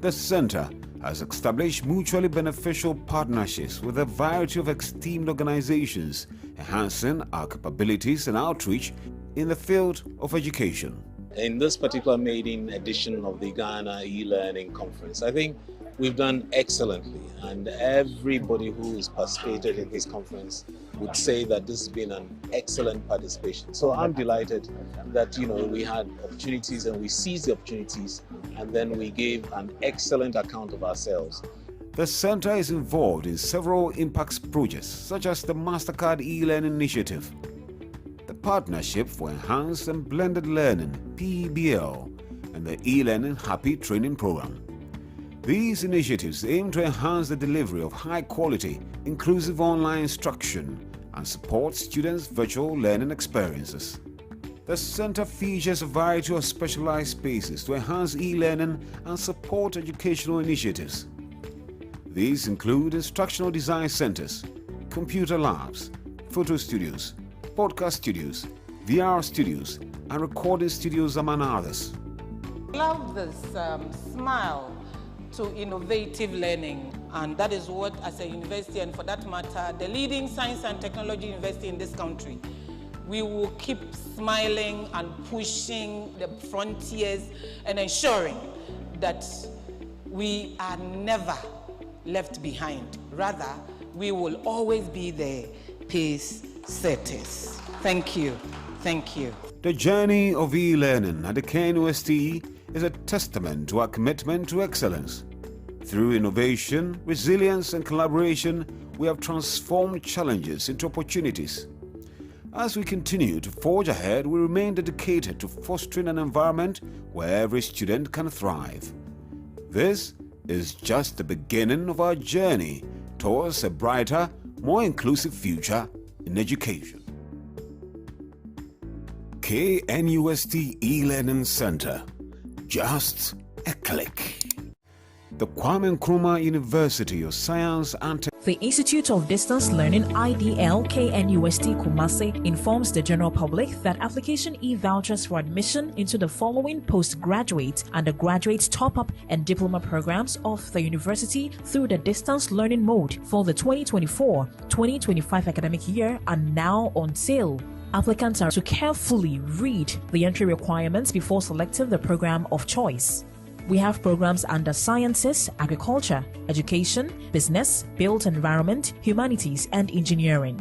the center has established mutually beneficial partnerships with a variety of esteemed organizations, enhancing our capabilities and outreach in the field of education. In this particular maiden edition of the Ghana e-learning conference, I think we've done excellently, and everybody who has participated in this conference would say that this has been an excellent participation. So I'm delighted that we had opportunities and we seized the opportunities, and then we gave an excellent account of ourselves. The center is involved in several impact projects such as the MasterCard e-learning initiative, the Partnership for Enhanced and Blended Learning (PEBL), and the e-learning Happy Training Program. These initiatives aim to enhance the delivery of high-quality, inclusive online instruction and support students' virtual learning experiences. The center features a variety of specialized spaces to enhance e-learning and support educational initiatives. These include instructional design centers, computer labs, photo studios, podcast studios, VR studios, and recording studios, among others. I love this smile to innovative learning, and that is what, as a university, and for that matter, the leading science and technology university in this country, we will keep smiling and pushing the frontiers and ensuring that we are never left behind. Rather, we will always be the pace setters. Thank you. Thank you. The journey of e-learning at the KNUST is a testament to our commitment to excellence. Through innovation, resilience, and collaboration, we have transformed challenges into opportunities. As we continue to forge ahead, we remain dedicated to fostering an environment where every student can thrive. This is just the beginning of our journey towards a brighter, more inclusive future in education. KNUST E-Learning Center. Just a click. The Kwame Nkrumah University of Science and Technology. The Institute of Distance Learning IDL KNUST Kumasi informs the general public that application e-vouchers for admission into the following postgraduate, undergraduate, top-up and diploma programs of the university through the distance learning mode for the 2024-2025 academic year are now on sale. Applicants are to carefully read the entry requirements before selecting the program of choice. We have programs under sciences, agriculture, education, business, built environment, humanities, and engineering.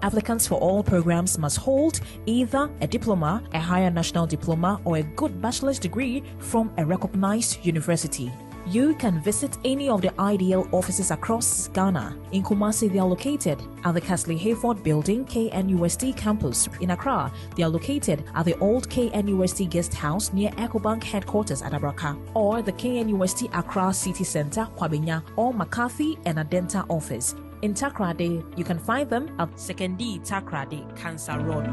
Applicants for all programs must hold either a diploma, a higher national diploma, or a good bachelor's degree from a recognized university. You can visit any of the IDL offices across Ghana. In Kumasi, they are located at the Casley Hayford Building, KNUST campus. In Accra, they are located at the old KNUST guest house near EcoBank headquarters at Abraka, or the KNUST Accra City Center, Kwabenya, or McCarthy and Adenta office. In Takrade, you can find them at 2nd D Takrade, Cancer Road.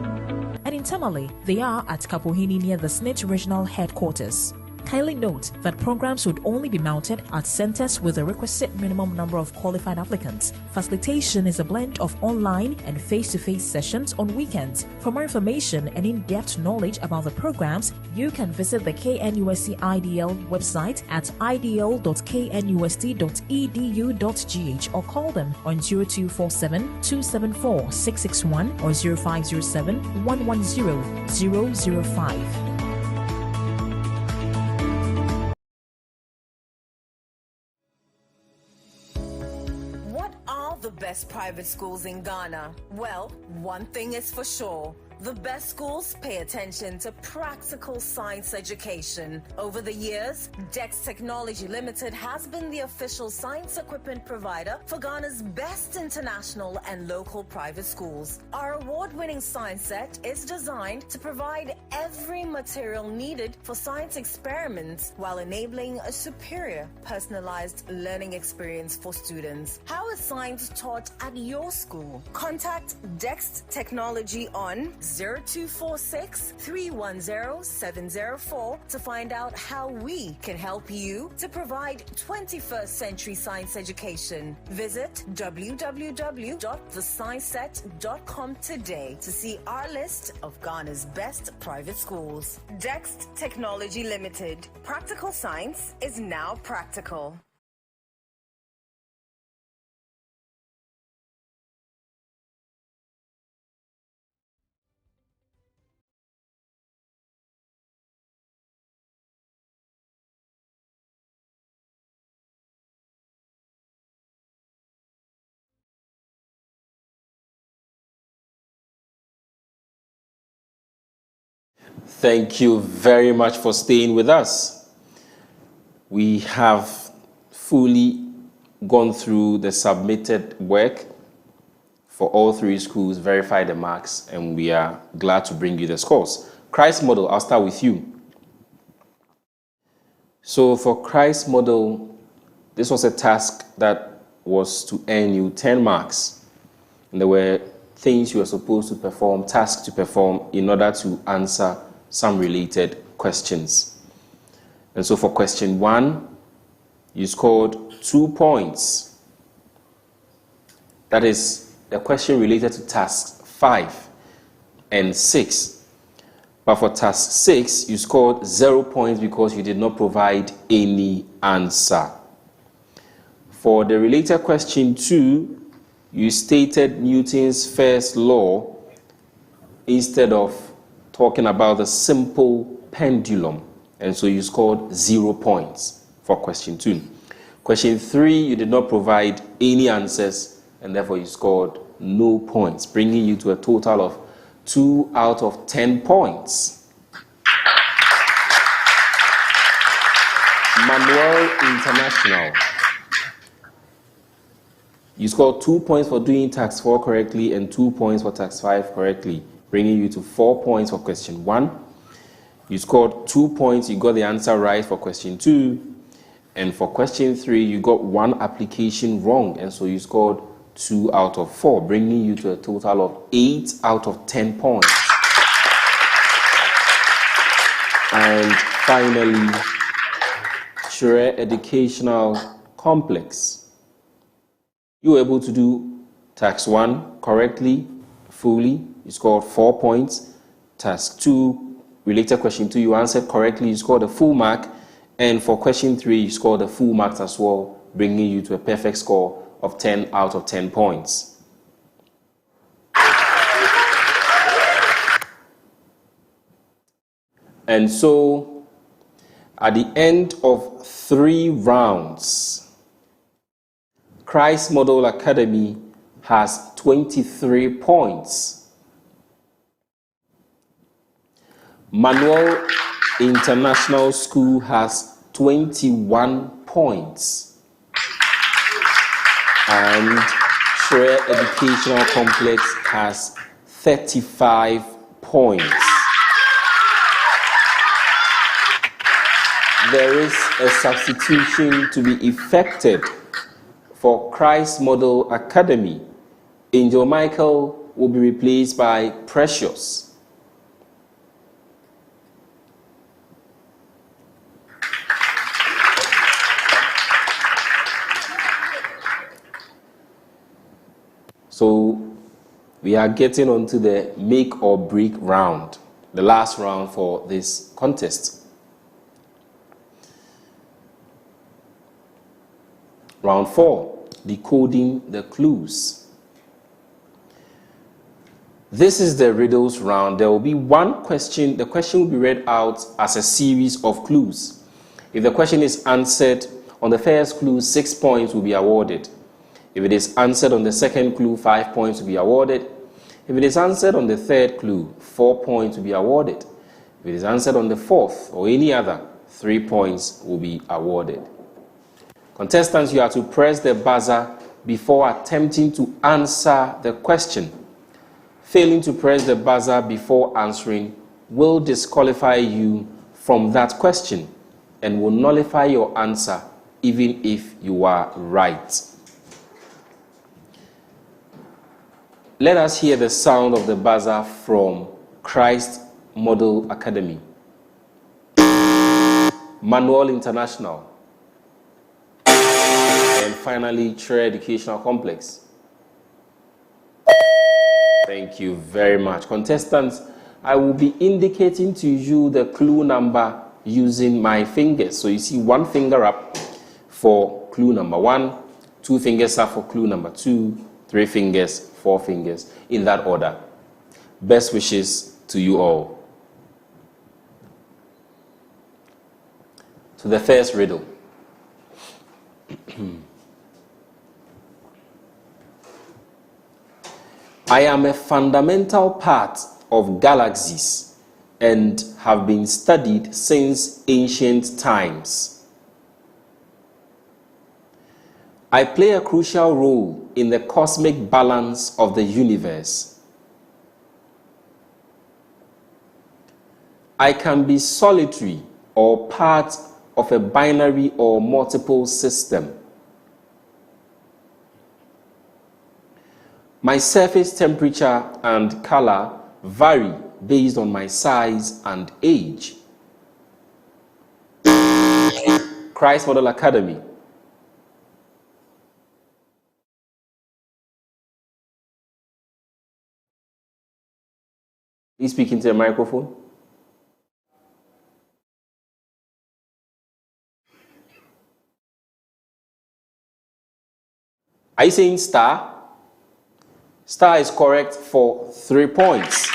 And in Tamale, they are at Kapohini near the SNIT regional headquarters. Kindly note that programs would only be mounted at centers with the requisite minimum number of qualified applicants. Facilitation is a blend of online and face-to-face sessions on weekends. For more information and in-depth knowledge about the programs, you can visit the KNUST IDL website at idl.knust.edu.gh or call them on 0247-274-661 or 0507-110-005. The best private schools in Ghana? Well, one thing is for sure. The best schools pay attention to practical science education. Over the years, DEX Technology Limited has been the official science equipment provider for Ghana's best international and local private schools. Our award-winning science set is designed to provide every material needed for science experiments while enabling a superior, personalized learning experience for students. How is science taught at your school? Contact DEX Technology on 0246-310-704 to find out how we can help you to provide 21st century science education. Visit www.thescienceset.com today to see our list of Ghana's best private schools. DEX Technology Limited. Practical science is now practical. Thank you very much for staying with us. We have fully gone through the submitted work for all three schools, verified the marks, and we are glad to bring you the scores. Christ model, I'll start with you. So for Christ model, this was a task that was to earn you 10 marks. And there were things you were supposed to perform, tasks to perform in order to answer some related questions. And so for question 1, you scored 2 points. That is the question related to tasks 5 and 6. But for task 6, you scored 0 points because you did not provide any answer. For the related question 2, you stated Newton's first law instead of talking about the simple pendulum. And so you scored 0 points for question 2. Question 3, you did not provide any answers, and therefore you scored no points, bringing you to a total of 2 out of 10 points. MANUEL International. You scored 2 points for doing task 4 correctly and 2 points for task 5 correctly, bringing you to 4 points for question 1. You scored 2 points, you got the answer right for question 2. And for question 3, you got 1 application wrong, and so you scored 2 out of 4, bringing you to a total of 8 out of 10 points. And finally, KYERE Educational Complex. You were able to do task 1 correctly, fully. You scored 4 points. Task 2, related question 2, you answered correctly. You scored a full mark. And for question 3, you scored a full mark as well, bringing you to a perfect score of 10 out of 10 points. And so, at the end of 3 rounds, Christ Model Academy has 23 points. MANUEL International School has 21 points. And KYERE Educational Complex has 35 points. There is a substitution to be effected for Christ Model Academy. Angel Michael will be replaced by Precious. So we are getting onto the make or break round, the last round for this contest. Round 4, decoding the clues. This is the riddles round. There will be one question. The question will be read out as a series of clues. If the question is answered on the first clue, 6 points will be awarded. If it is answered on the second clue, 5 points will be awarded. If it is answered on the third clue, 4 points will be awarded. If it is answered on the fourth or any other, 3 points will be awarded. Contestants, you are to press the buzzer before attempting to answer the question. Failing to press the buzzer before answering will disqualify you from that question and will nullify your answer even if you are right. Let us hear the sound of the buzzer from Christ Model Academy. MANUEL International. And finally, KYERE Educational Complex. Thank you very much. Contestants, I will be indicating to you the clue number using my fingers. So you see 1 finger up for clue number 1, 2 fingers up for clue number 2, 3 fingers, 4 fingers, in that order. Best wishes to you all. To the first riddle. I am a fundamental part of galaxies and have been studied since ancient times. I play a crucial role in the cosmic balance of the universe. I can be solitary or part of a binary or multiple system. My surface temperature and color vary based on my size and age. Christ Model Academy. Please speak into the microphone. Are you saying star? Star is correct for 3 points.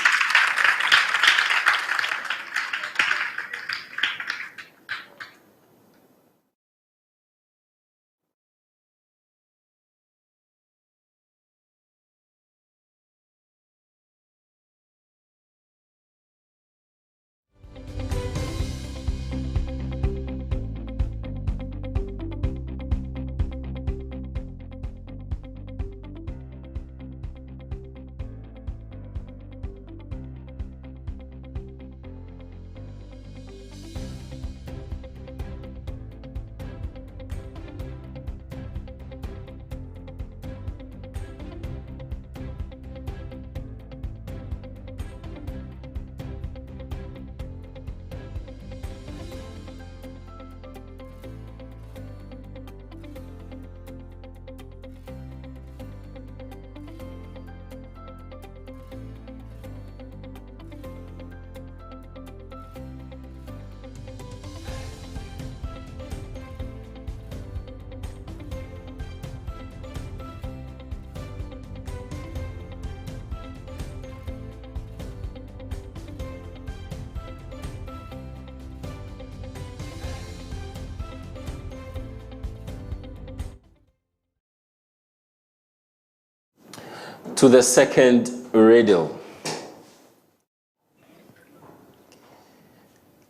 To the second riddle.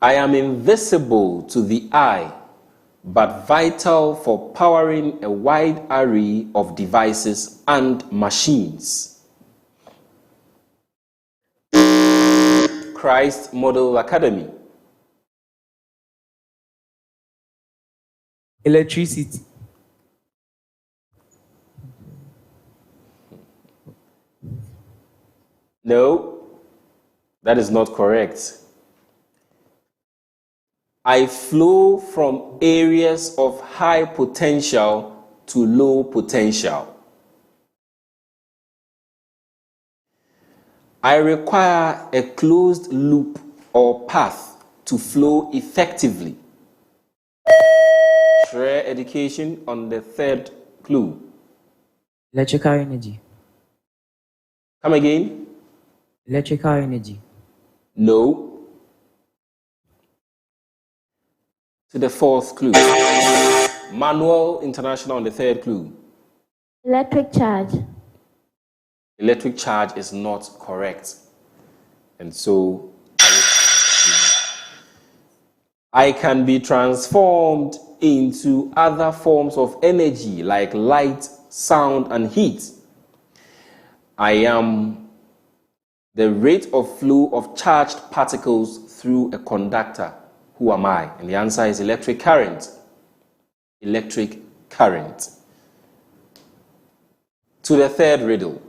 I am invisible to the eye, but vital for powering a wide array of devices and machines. Christ Model Academy. Electricity. No, that is not correct. I flow from areas of high potential to low potential. I require a closed loop or path to flow effectively. Share education on the third clue. Electrical energy. Come again? Electrical energy. No. To the fourth clue. MANUEL International on the third clue. Electric charge. Electric charge is not correct. And so I can be transformed into other forms of energy like light, sound, and heat. I am the rate of flow of charged particles through a conductor. Who am I? And the answer is electric current. Electric current. To the third riddle.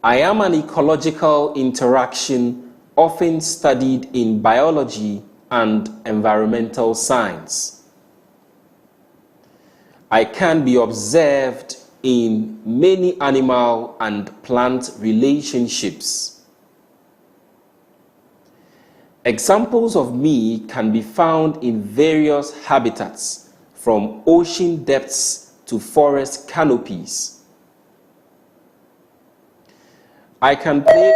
I am an ecological interaction often studied in biology and environmental science. I can be observed in many animal and plant relationships. Examples of me can be found in various habitats, from ocean depths to forest canopies. I can play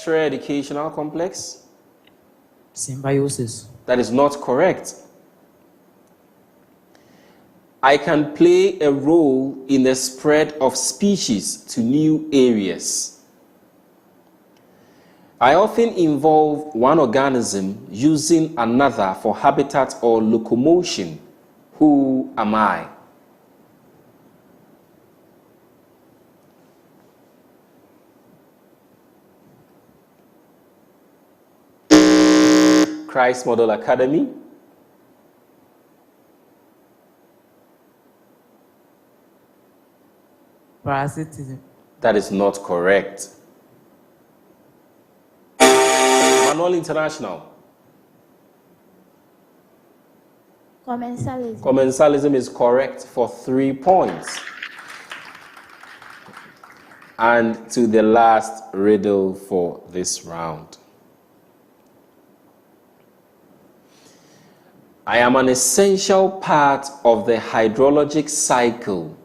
Share Educational Complex. Symbiosis. That is not correct. I can play a role in the spread of species to new areas. I often involve one organism using another for habitat or locomotion. Who am I? Christ Model Academy. Parasitism. That is not correct. MANUEL International. Commensalism. Commensalism is correct for 3 points. And to the last riddle for this round. I am an essential part of the hydrologic cycle.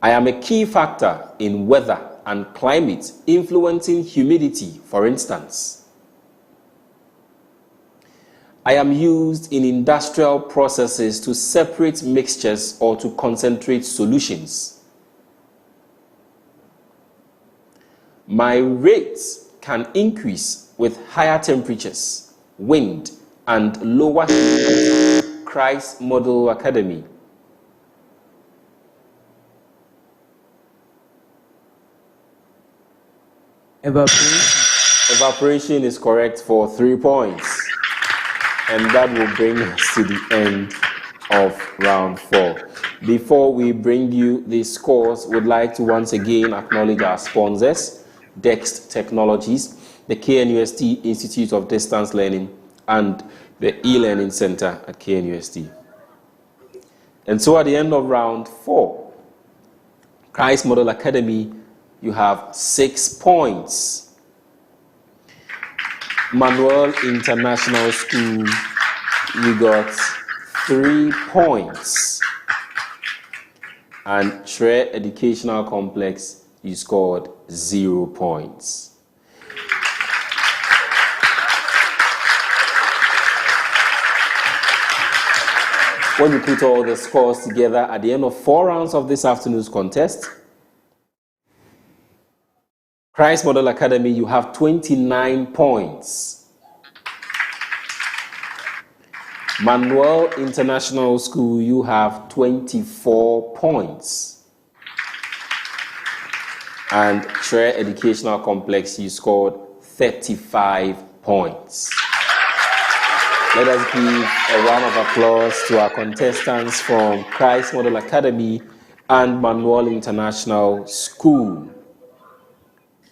I am a key factor in weather and climate, influencing humidity, for instance. I am used in industrial processes to separate mixtures or to concentrate solutions. My rates can increase with higher temperatures, wind, and lower humidity. Christ Model Academy. Evaporation. Evaporation is correct for 3 points. And that will bring us to the end of round 4. Before we bring you the scores, we'd like to once again acknowledge our sponsors, DEXT Technologies, the KNUST Institute of Distance Learning, and the e-learning center at KNUST. And so at the end of round 4, Christ Model Academy, you have 6 points. MANUEL International School, you got 3 points. And Share Educational Complex, you scored 0 points. When you put all the scores together at the end of 4 rounds of this afternoon's contest, Christ Model Academy, you have 29 points. Manuel International School, you have 24 points. And KYERE Educational Complex, you scored 35 points. Let us give a round of applause to our contestants from Christ Model Academy and Manuel International School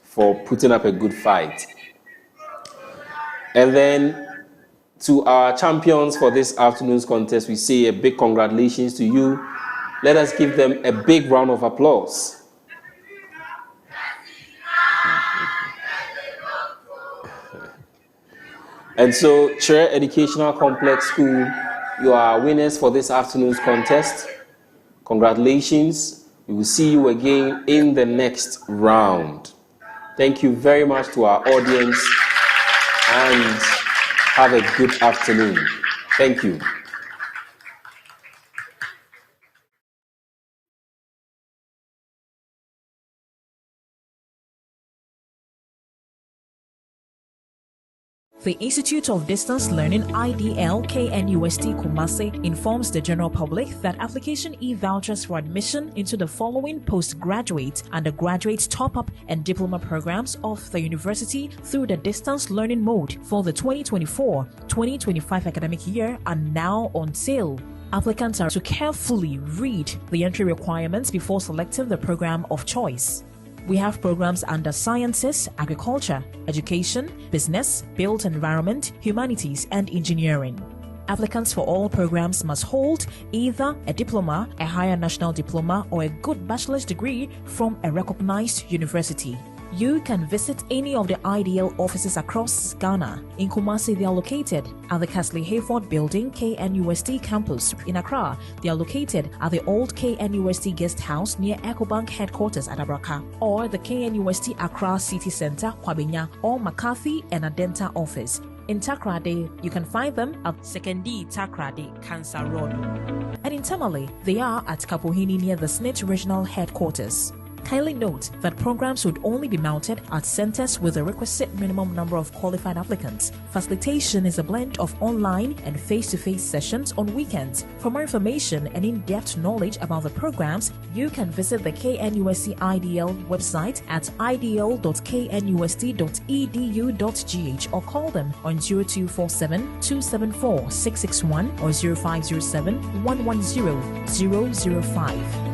for putting up a good fight. And then to our champions for this afternoon's contest, we say a big congratulations to you. Let us give them a big round of applause. And so, KYERE Educational Complex School, you are winners for this afternoon's contest. Congratulations. We will see you again in the next round. Thank you very much to our audience and have a good afternoon. Thank you. The Institute of Distance Learning IDL KNUST Kumasi informs the general public that application e-vouchers for admission into the following postgraduate, undergraduate, top-up and diploma programs of the university through the distance learning mode for the 2024-2025 academic year are now on sale. Applicants are to carefully read the entry requirements before selecting the program of choice. We have programs under sciences, agriculture, education, business, built environment, humanities, and engineering. Applicants for all programs must hold either a diploma, a higher national diploma, or a good bachelor's degree from a recognized university. You can visit any of the IDL offices across Ghana. In Kumasi, they are located at the Casley Hayford Building, KNUST campus. In Accra, they are located at the old KNUST guest house near EcoBank headquarters at Abraka, or the KNUST Accra City Center, Kwabenya, or McCarthy and Adenta office. In Takrade, you can find them at 2nd D Takrade, Cancer Road. And in Tamale, they are at Kapuhini near the SNIT regional headquarters. Kindly note that programs would only be mounted at centers with the requisite minimum number of qualified applicants. Facilitation is a blend of online and face-to-face sessions on weekends. For more information and in-depth knowledge about the programs, you can visit the KNUST IDL website at idl.knust.edu.gh or call them on 0247-274-661 or 0507-110-005.